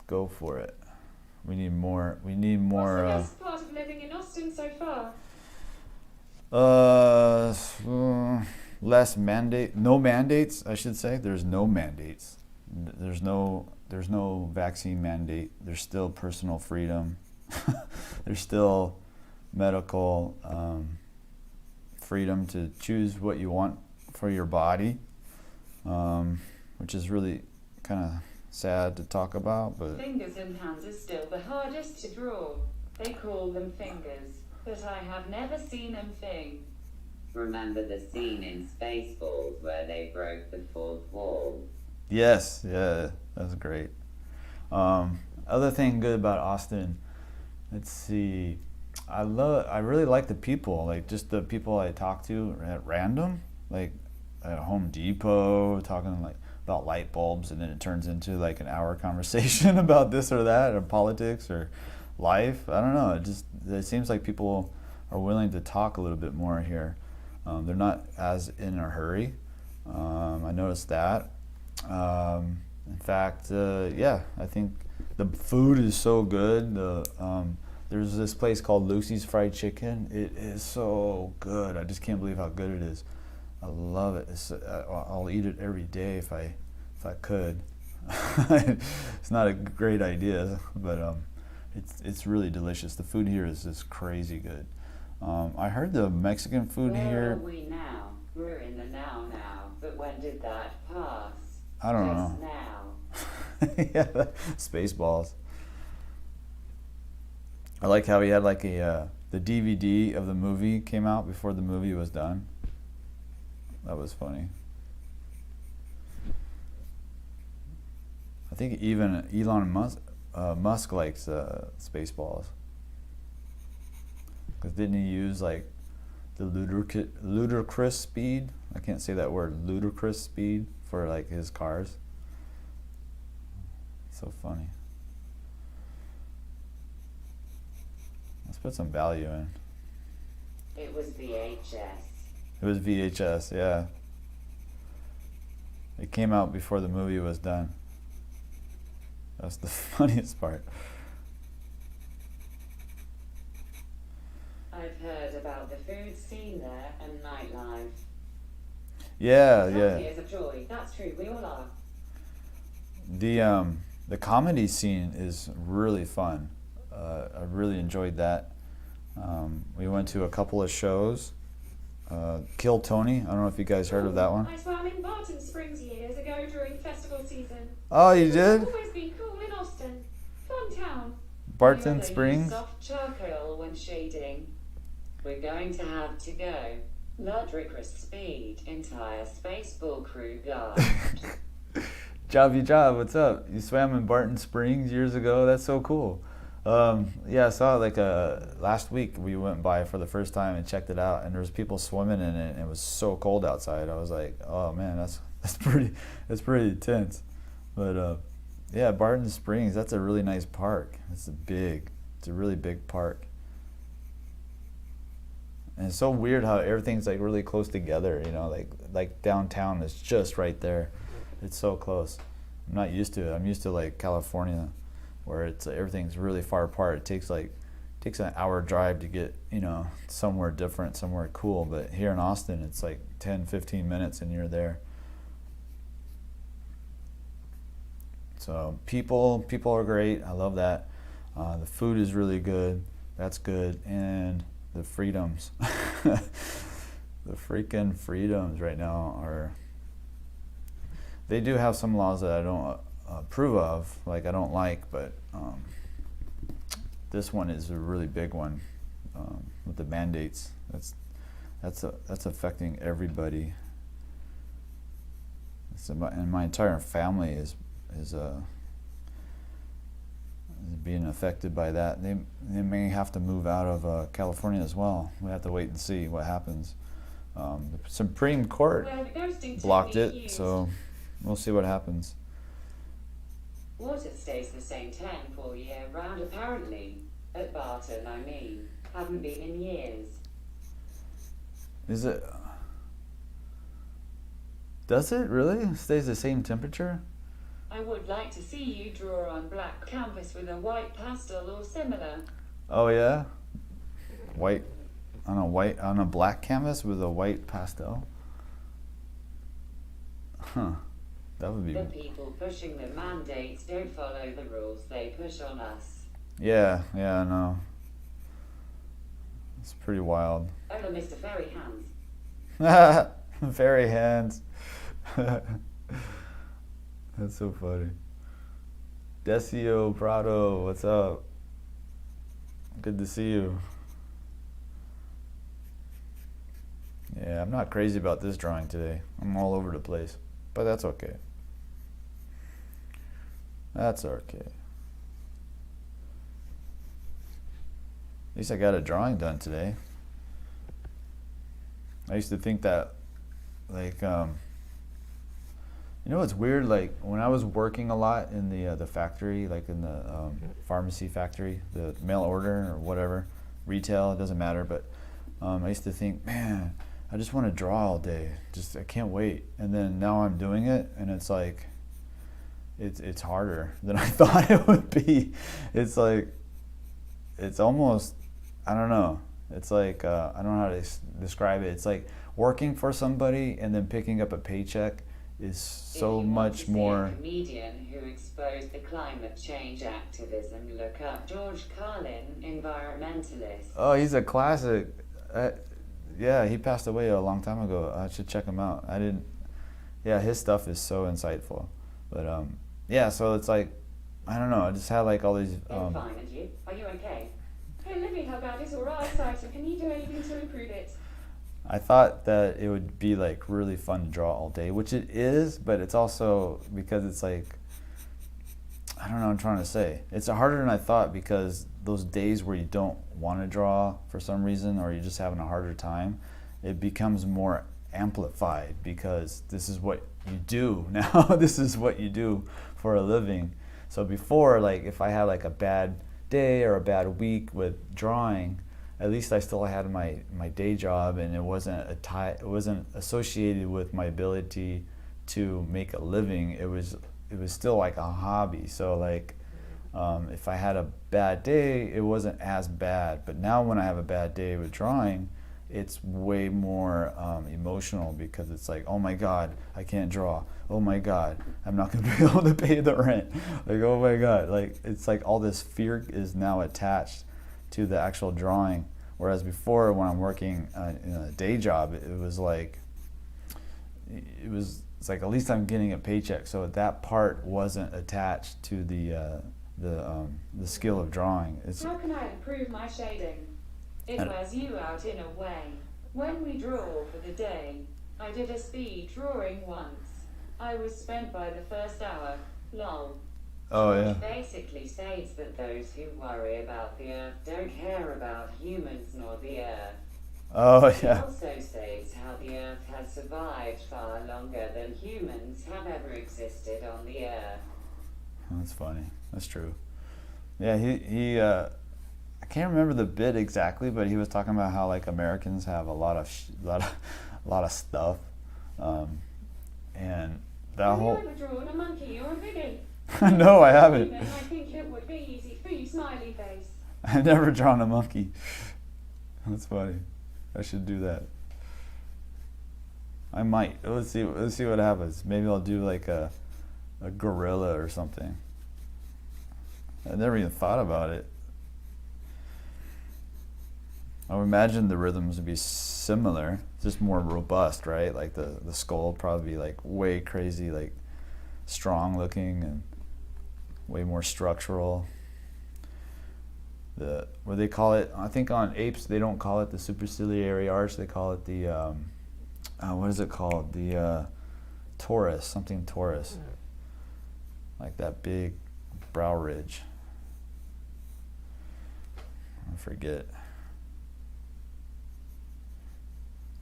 Go for it. We need more. What's the best part of living in Austin so far? Less no mandates, I should say. There's no mandates. There's no vaccine mandate. There's still personal freedom. There's still medical freedom to choose what you want for your body, which is really kind of sad to talk about, but Fingers and hands are still the hardest to draw. They call them fingers, but I have never seen them thing. Remember the scene in Spaceballs where they broke the fourth wall? yes, yeah, that's great. Other thing good about Austin, let's see, I really like the people, like just the people I talk to at random, like at Home Depot, talking like about light bulbs, and then it turns into like an hour conversation about this or that, or politics or life. I don't know, it seems like people are willing to talk a little bit more here. They're not as in a hurry. I noticed that. In fact, yeah, I think the food is so good. There's this place called Lucy's Fried Chicken. It is so good. I just can't believe how good it is. I love it. I'll eat it every day if I could. It's not a great idea, but it's really delicious. The food here is just crazy good. I heard the Mexican food Where here. are we now? We're in the now, but when did that pass? I don't Just know. now. Yeah, Spaceballs. I like how he had like the DVD of the movie came out before the movie was done. That was funny. I think even Elon Musk likes Spaceballs. Because didn't he use like the ludicrous speed? I can't say that word, ludicrous speed, for like his cars. So funny. Let's put some value in. It was VHS. It was VHS, yeah. It came out before the movie was done. That's the funniest part. I've heard about the food scene there and nightlife. Yeah, Happy yeah. is a joy. That's true. We all are. The comedy scene is really fun. I really enjoyed that. We went to a couple of shows. Kill Tony. I don't know if you guys heard of that one. I swam in Barton Springs years ago during festival season. Oh, you did? It's always been cool in Austin. Fun town. Barton They use Springs. soft charcoal when shading. We're going to have to go. Ludicrous speed. Entire Spaceball crew guard. Javier, what's up? You swam in Barton Springs years ago? That's so cool. Yeah, I saw it like last week. We went by for the first time and checked it out, and there was people swimming in it, and it was so cold outside. I was like, oh man, that's pretty intense. But yeah, Barton Springs, that's a really nice park. It's a really big park. And it's so weird how everything's like really close together, you know, like downtown is just right there. It's so close. I'm not used to it. I'm used to like California, where it's everything's really far apart. It takes an hour drive to get, you know, somewhere different, somewhere cool. But here in Austin, it's like 10, 15 minutes and you're there. So people are great. I love that. The food is really good. That's good. And the freedoms, the freaking freedoms right now are, they do have some laws that I don't approve of, like I don't like, but this one is a really big one with the mandates. That's affecting everybody. And my entire family is being affected by that. They may have to move out of California as well. We have to wait and see what happens. The Supreme Court blocked it, so we'll see what happens. Water stays the same temp all year round apparently. At Barton, I mean. Haven't been in years. Is it? Does it really? Stays the same temperature? I would like to see you draw on black canvas with a white pastel or similar. Oh yeah? White on a black canvas with a white pastel? Huh. That would be... The people pushing the mandates don't follow the rules they push on us. Yeah, I know. It's pretty wild. Oh, Mr. Fairy Hands. Fairy hands. That's so funny. 𝔸𝕟𝕒𝕒𝕦𝕙, what's up? Good to see you. Yeah, I'm not crazy about this drawing today. I'm all over the place, but that's okay. That's okay. At least I got a drawing done today. I used to think that, like, you know what's weird? Like when I was working a lot in the factory, like in the pharmacy factory, the mail order or whatever, retail, it doesn't matter. But I used to think, man, I just want to draw all day. I can't wait. And then now I'm doing it, and it's like, it's harder than I thought it would be. It's like, it's almost, I don't know. It's like, I don't know how to describe it. It's like working for somebody and then picking up a paycheck is so much more. If you want to see a comedian who exposed the climate change activism, look up George Carlin, environmentalist. Oh, he's a classic. Yeah, he passed away a long time ago. I should check him out. Yeah, his stuff is so insightful. But yeah, so it's like, I don't know, I just had like all these... Fine, and you? Are you okay? Hey Libby, how bad is your eyesight and can you do anything to improve it? I thought that it would be like really fun to draw all day, which it is, but it's also because it's like, I don't know what I'm trying to say. It's harder than I thought because those days where you don't want to draw for some reason or you're just having a harder time, it becomes more amplified because this is what you do now. This is what you do for a living. So before, like if I had like a bad day or a bad week with drawing, at least I still had my day job, and it wasn't associated with my ability to make a living. It was still like a hobby. So like if I had a bad day, it wasn't as bad. But now when I have a bad day with drawing, it's way more emotional because it's like, oh my God, I can't draw. Oh my God, I'm not gonna be able to pay the rent. Like, oh my God, like it's like all this fear is now attached to the actual drawing. Whereas before, when I'm working in a day job, it's like at least I'm getting a paycheck. So that part wasn't attached to the skill of drawing. How can I improve my shading? It wears you out in a way. When we draw for the day, I did a speed drawing once. I was spent by the first hour. Lol. Oh yeah. Which basically says that those who worry about the earth don't care about humans nor the earth. Oh It yeah. also says how the earth has survived far longer than humans have ever existed on the earth. That's funny. That's true. Yeah, he I can't remember the bit exactly, but he was talking about how like Americans have a lot of stuff, and that Have whole. you ever drawn a monkey or a piggy? No, I haven't. I think it would be easy for you, smiley face. I've never drawn a monkey. That's funny. I should do that. I might. Let's see what happens. Maybe I'll do like a gorilla or something. I never even thought about it. I would imagine the rhythms would be similar, just more robust, right? Like the skull would probably be like way crazy, like strong looking and way more structural. What they call it, I think on apes they don't call it the superciliary arch, they call it the what is it called? The torus, something torus. Like that big brow ridge. I forget.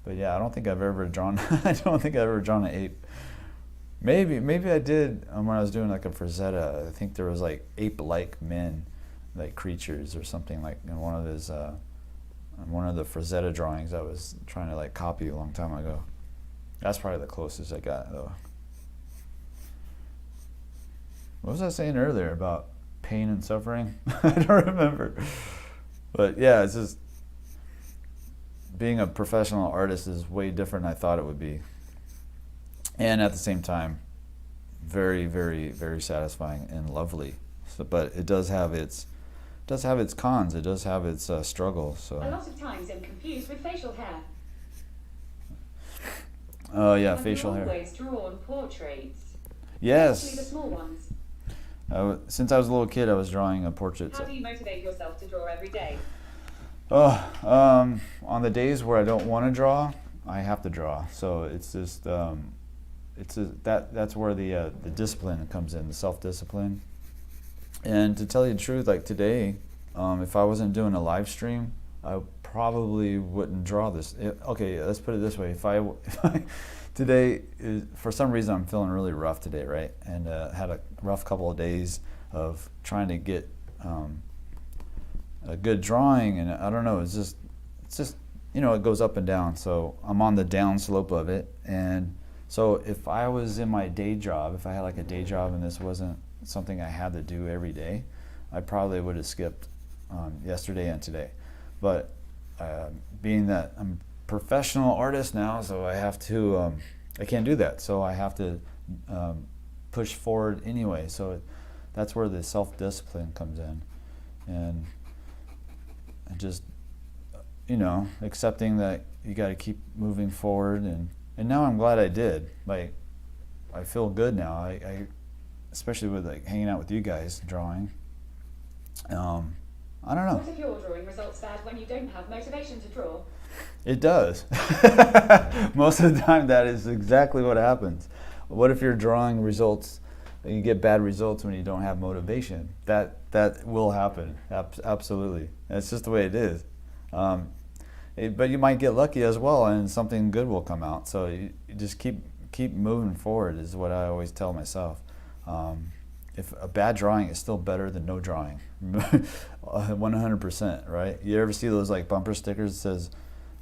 But yeah, I don't think I've ever drawn an ape. Maybe I did when I was doing like a Frazetta. I think there was like ape-like men, like creatures or something, like in one of his one of the Frazetta drawings I was trying to like copy a long time ago. That's probably the closest I got though. What was I saying earlier about pain and suffering? I don't remember. But yeah, it's just being a professional artist is way different than I thought it would be. And at the same time, very, very, very satisfying and lovely. So, but it does have its cons. It does have its struggles. So. A lot of times I'm confused with facial hair. Oh yeah, Have facial you hair. always drawn portraits? Yes. Especially the small ones. Since I was a little kid, I was drawing portraits. How do you motivate yourself to draw every day? Oh, on the days where I don't want to draw, I have to draw. So it's just that's where the discipline comes in, the self-discipline. And to tell you the truth, like today, if I wasn't doing a live stream, I probably wouldn't draw this. Okay, let's put it this way: if I today, for some reason, I'm feeling really rough today, right? And had a rough couple of days of trying to get a good drawing, and I don't know. It's just it goes up and down. So I'm on the down slope of it, and so if I was in my day job, if I had like a day job, and this wasn't something I had to do every day, I probably would have skipped yesterday and today. But being that I'm a professional artist now, so I have to, I can't do that. So I have to push forward anyway. So that's where the self-discipline comes in, and just accepting that you got to keep moving forward. And now I'm glad I did. Like I feel good now. I especially with like hanging out with you guys drawing. I don't know. What if your drawing results bad when you don't have motivation to draw? It does. Most of the time that is exactly what happens. What if your drawing results, you get bad results when you don't have motivation? That will happen, absolutely. It's just the way it is. But you might get lucky as well, and something good will come out. So you just keep moving forward is what I always tell myself. If a bad drawing is still better than no drawing, 100%, right? You ever see those like bumper stickers that says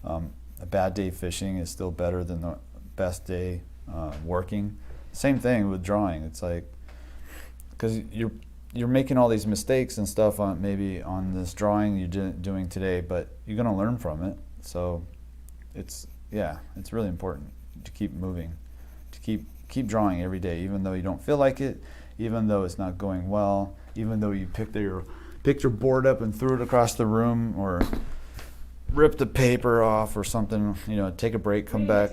a bad day fishing is still better than the best day working? Same thing with drawing. It's like, because you're making all these mistakes and stuff on maybe on this drawing you're doing today, but you're gonna learn from it. So it's really important to keep moving, to keep drawing every day, even though you don't feel like it, even though it's not going well, even though you picked your board up and threw it across the room, or ripped the paper off or something. Take a break, come back,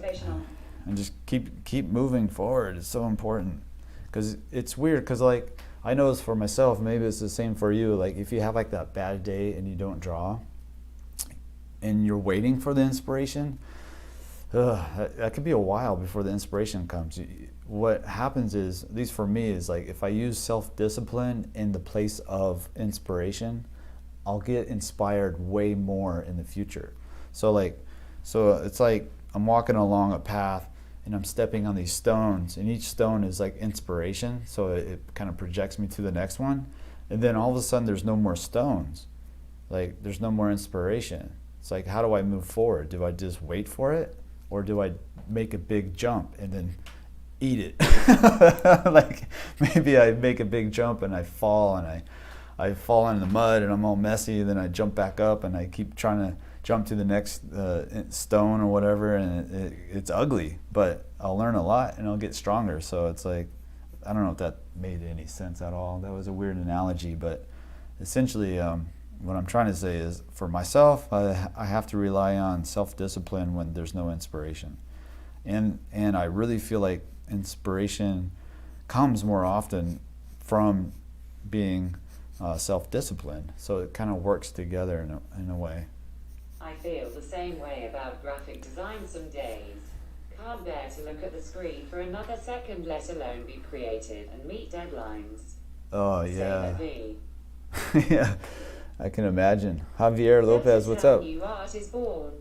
and just keep moving forward. It's so important, because it's weird. Because like I know it's for myself. Maybe it's the same for you. Like if you have like that bad day and you don't draw, and you're waiting for the inspiration, that could be a while before the inspiration comes. What happens is, at least for me, is like if I use self-discipline in the place of inspiration, I'll get inspired way more in the future. So it's like I'm walking along a path and I'm stepping on these stones, and each stone is like inspiration, so it kind of projects me to the next one, and then all of a sudden there's no more stones, like there's no more inspiration. It's like, how do I move forward? Do I just wait for it, or do I make a big jump and then eat it? Like maybe I make a big jump and I fall, and I fall in the mud and I'm all messy, then I jump back up and I keep trying to jump to the next stone or whatever, and it's ugly, but I'll learn a lot and I'll get stronger. So it's like, I don't know if that made any sense at all. That was a weird analogy, but essentially what I'm trying to say is, for myself, I have to rely on self-discipline when there's no inspiration. And I really feel like inspiration comes more often from being self-disciplined. So it kind of works together in a way. I feel the same way about graphic design some days. Can't bear to look at the screen for another second, let alone be creative and meet deadlines. Oh, yeah. Say Yeah, I can imagine. Javier Lopez, what's up? New art is born.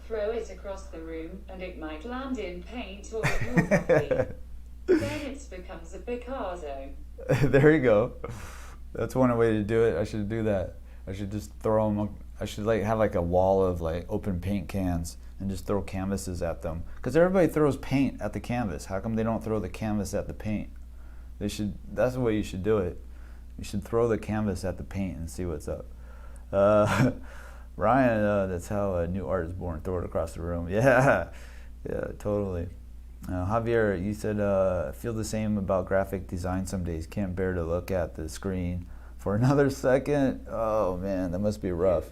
Throw it across the room and it might land in paint or your copy. Then it becomes a Picasso. There you go. That's one way to do it. I should do that. I should just throw them. I should like have like a wall of like open paint cans and just throw canvases at them. Because everybody throws paint at the canvas. How come they don't throw the canvas at the paint? They should. That's the way you should do it. You should throw the canvas at the paint and see what's up. Ryan, that's how new art is born. Throw it across the room. Yeah, yeah, totally. Javier, you said feel the same about graphic design some days. Can't bear to look at the screen for another second. Oh man, that must be rough.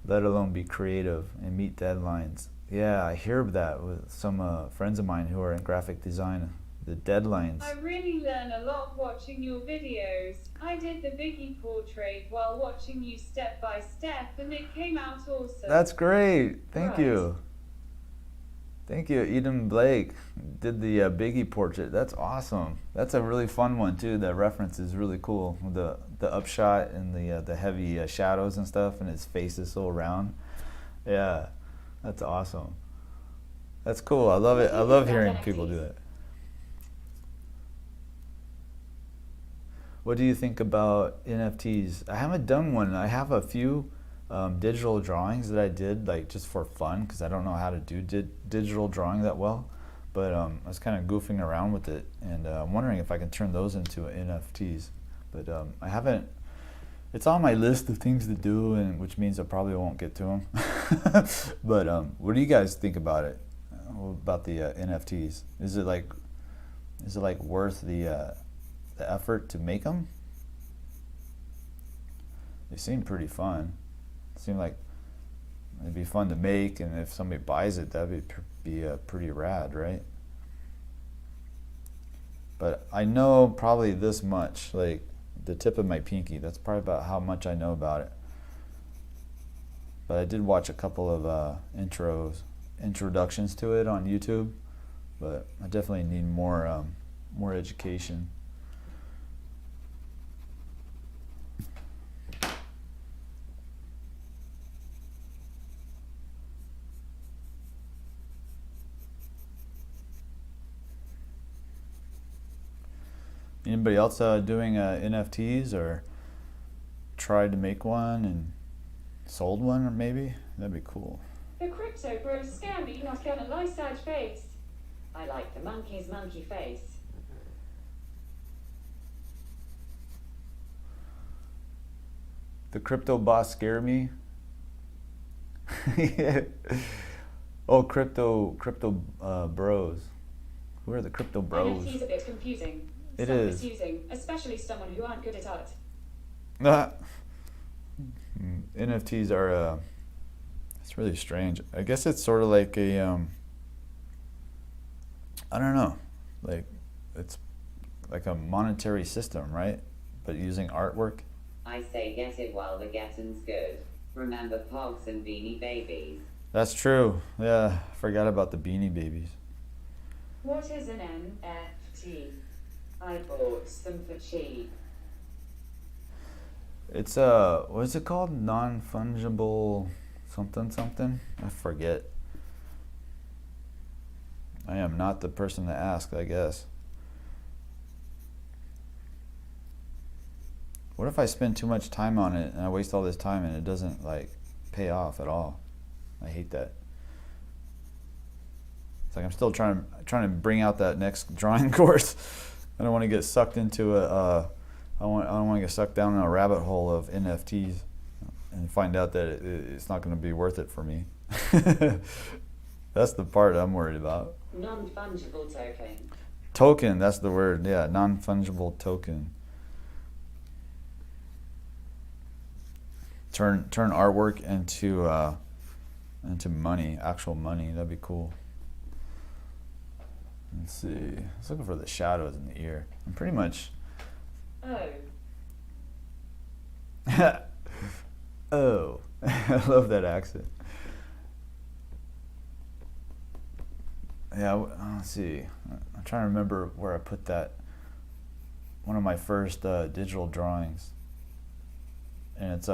Let alone be creative and meet deadlines. Yeah, I hear that with some friends of mine who are in graphic design. The deadlines. I really learn a lot watching your videos. I did the Biggie portrait while watching you step by step, and it came out awesome. That's great. Thank Right. you. Thank you. 𝔻𝕠𝕒𝕥𝕠𝕦 did the Biggie portrait. That's awesome. That's a really fun one too. The reference is really cool. The upshot and the heavy shadows and stuff, and his face is so round. Yeah, that's awesome. That's cool. I love it. I love hearing people do that. What do you think about NFTs? I haven't done one. I have a few digital drawings that I did like just for fun, because I don't know how to do digital drawing that well. But I was kind of goofing around with it, and I'm wondering if I can turn those into NFTs. But I haven't. It's on my list of things to do, and which means I probably won't get to them. But what do you guys think about it? About the NFTs? Is it like worth the effort to make them? They seem pretty fun. Seem like it'd be fun to make, and if somebody buys it, that'd be pretty rad, right? But I know probably this much, like the tip of my pinky. That's probably about how much I know about it. But I did watch a couple of introductions to it on YouTube. But I definitely need more education. Anybody else doing NFTs or tried to make one and sold one, or maybe? That'd be cool. The crypto bros scare me, not get a nice sad face. I like the monkey's monkey face. The crypto boss scare me. Yeah. Oh, crypto bros. Who are the crypto bros? NFT's a bit confusing. It Some is. Misusing, especially someone who aren't good at art. NFTs are it's really strange. I guess it's sort of like a I don't know, like it's like a monetary system, right? But using artwork. I say get it while the getting's good. Remember Pogs and Beanie Babies? That's true. Yeah, I forgot about the Beanie Babies. What is an NFT? I bought some for cheap. It's what is it called? Non-fungible something? I forget. I am not the person to ask, I guess. what if I spend too much time on it and I waste all this time and it doesn't like pay off at all? I hate that. It's like I'm still trying to bring out that next drawing course. I don't want to get sucked into I don't want to get sucked down in a rabbit hole of NFTs and find out that it's not going to be worth it for me. That's the part I'm worried about. Non-fungible token. Token, that's the word. Yeah, non-fungible token. Turn artwork into money, actual money. That'd be cool. Let's see. I was looking for the shadows in the ear. I'm pretty much. Oh. Oh, I love that accent. Yeah, let's see. I'm trying to remember where I put that. One of my first digital drawings, and it's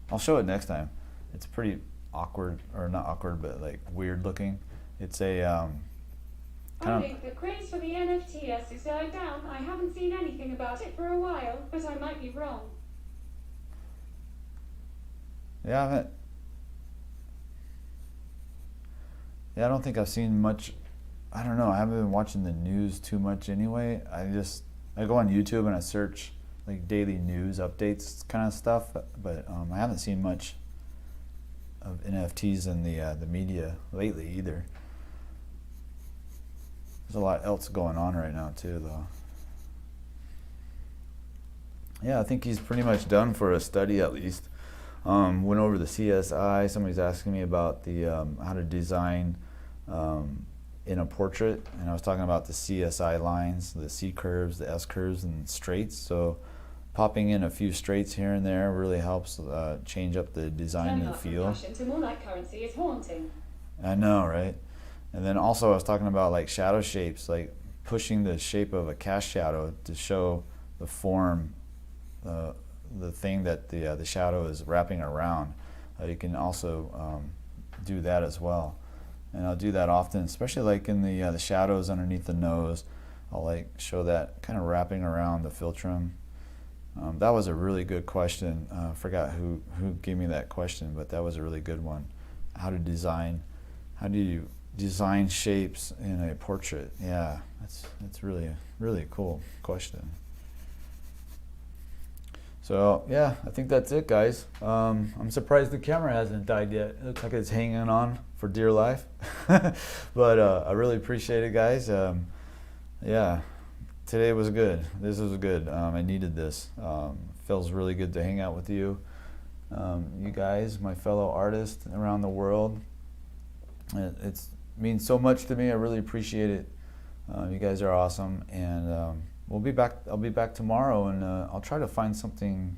I'll show it next time. It's pretty awkward, or not awkward, but like weird looking. It's a I think the craze for the NFTs has died down. I haven't seen anything about it for a while, but I might be wrong. Yeah, I don't think I've seen much. I don't know. I haven't been watching the news too much anyway. I go on YouTube and I search like daily news updates kind of stuff, but I haven't seen much of NFTs in the media lately either. There's a lot else going on right now too, though. Yeah, I think he's pretty much done for a study at least. Went over the CSI. Somebody's asking me about the how to design in a portrait, and I was talking about the CSI lines, the C curves, the S curves, and straights. So popping in a few straights here and there really helps change up the design and feel. To more like currency is haunting. I know, right? And then also I was talking about like shadow shapes, like pushing the shape of a cast shadow to show the form, the thing that the shadow is wrapping around. You can also do that as well, and I'll do that often, especially like in the shadows underneath the nose. I'll like show that kind of wrapping around the philtrum. That was a really good question. I forgot who gave me that question, but that was a really good one. How do you design shapes in a portrait? Yeah, that's really a cool question. So yeah, I think that's it, guys. I'm surprised the camera hasn't died yet. It looks like it's hanging on for dear life. But I really appreciate it, guys. Yeah, today was good. This was good. I needed this. Feels really good to hang out with you. You guys, my fellow artists around the world. It means so much to me. I really appreciate it. You guys are awesome, and we'll be back. I'll be back tomorrow, and I'll try to find something.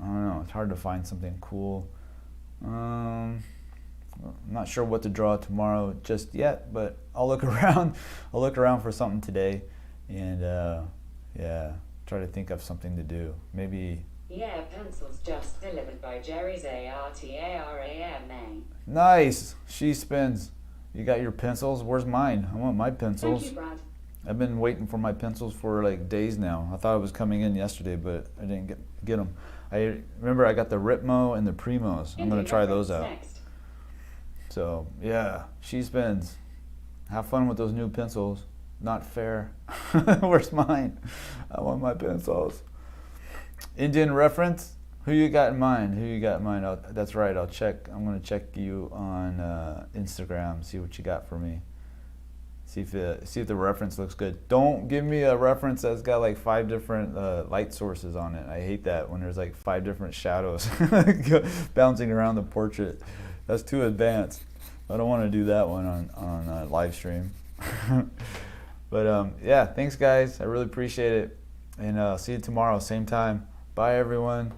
I don't know. It's hard to find something cool. I'm not sure what to draw tomorrow just yet, but I'll look around. I'll look around for something today, and yeah, try to think of something to do. Maybe. Yeah, pencils just delivered by Jerry's 𝔸𝕐𝕐𝕐. Nice. She spins. You got your pencils? Where's mine? I want my pencils. Thank you, Brad. I've been waiting for my pencils for like days now. I thought it was coming in yesterday, but I didn't get them. I remember I got the 𝔻𝕣𝕒𝕨 and the Primos. I'm gonna try those out. Next. So yeah, she spins. Have fun with those new pencils. Not fair. Where's mine? I want my pencils. Indian reference. Who you got in mind? Who you got in mind? That's right. I'll check. I'm gonna check you on Instagram. See what you got for me. See if the reference looks good. Don't give me a reference that's got like 5 different light sources on it. I hate that when there's like 5 different shadows bouncing around the portrait. That's too advanced. I don't want to do that one on live stream. But yeah, thanks guys. I really appreciate it, and see you tomorrow, same time. Bye everyone.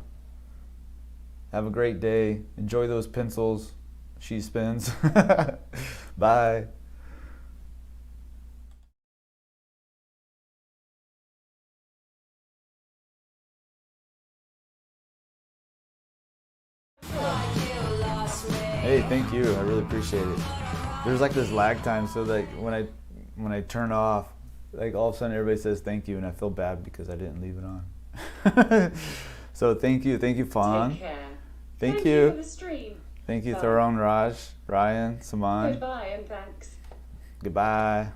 Have a great day. Enjoy those pencils. She spins. Bye. Hey, thank you. I really appreciate it. There's like this lag time, so like when I turn off, like all of a sudden everybody says thank you, and I feel bad because I didn't leave it on. So thank you Take Fong. care. Thank For you. the stream. Thank you Bye. Tharon, Raj, Ryan, Saman. Goodbye and thanks. Goodbye.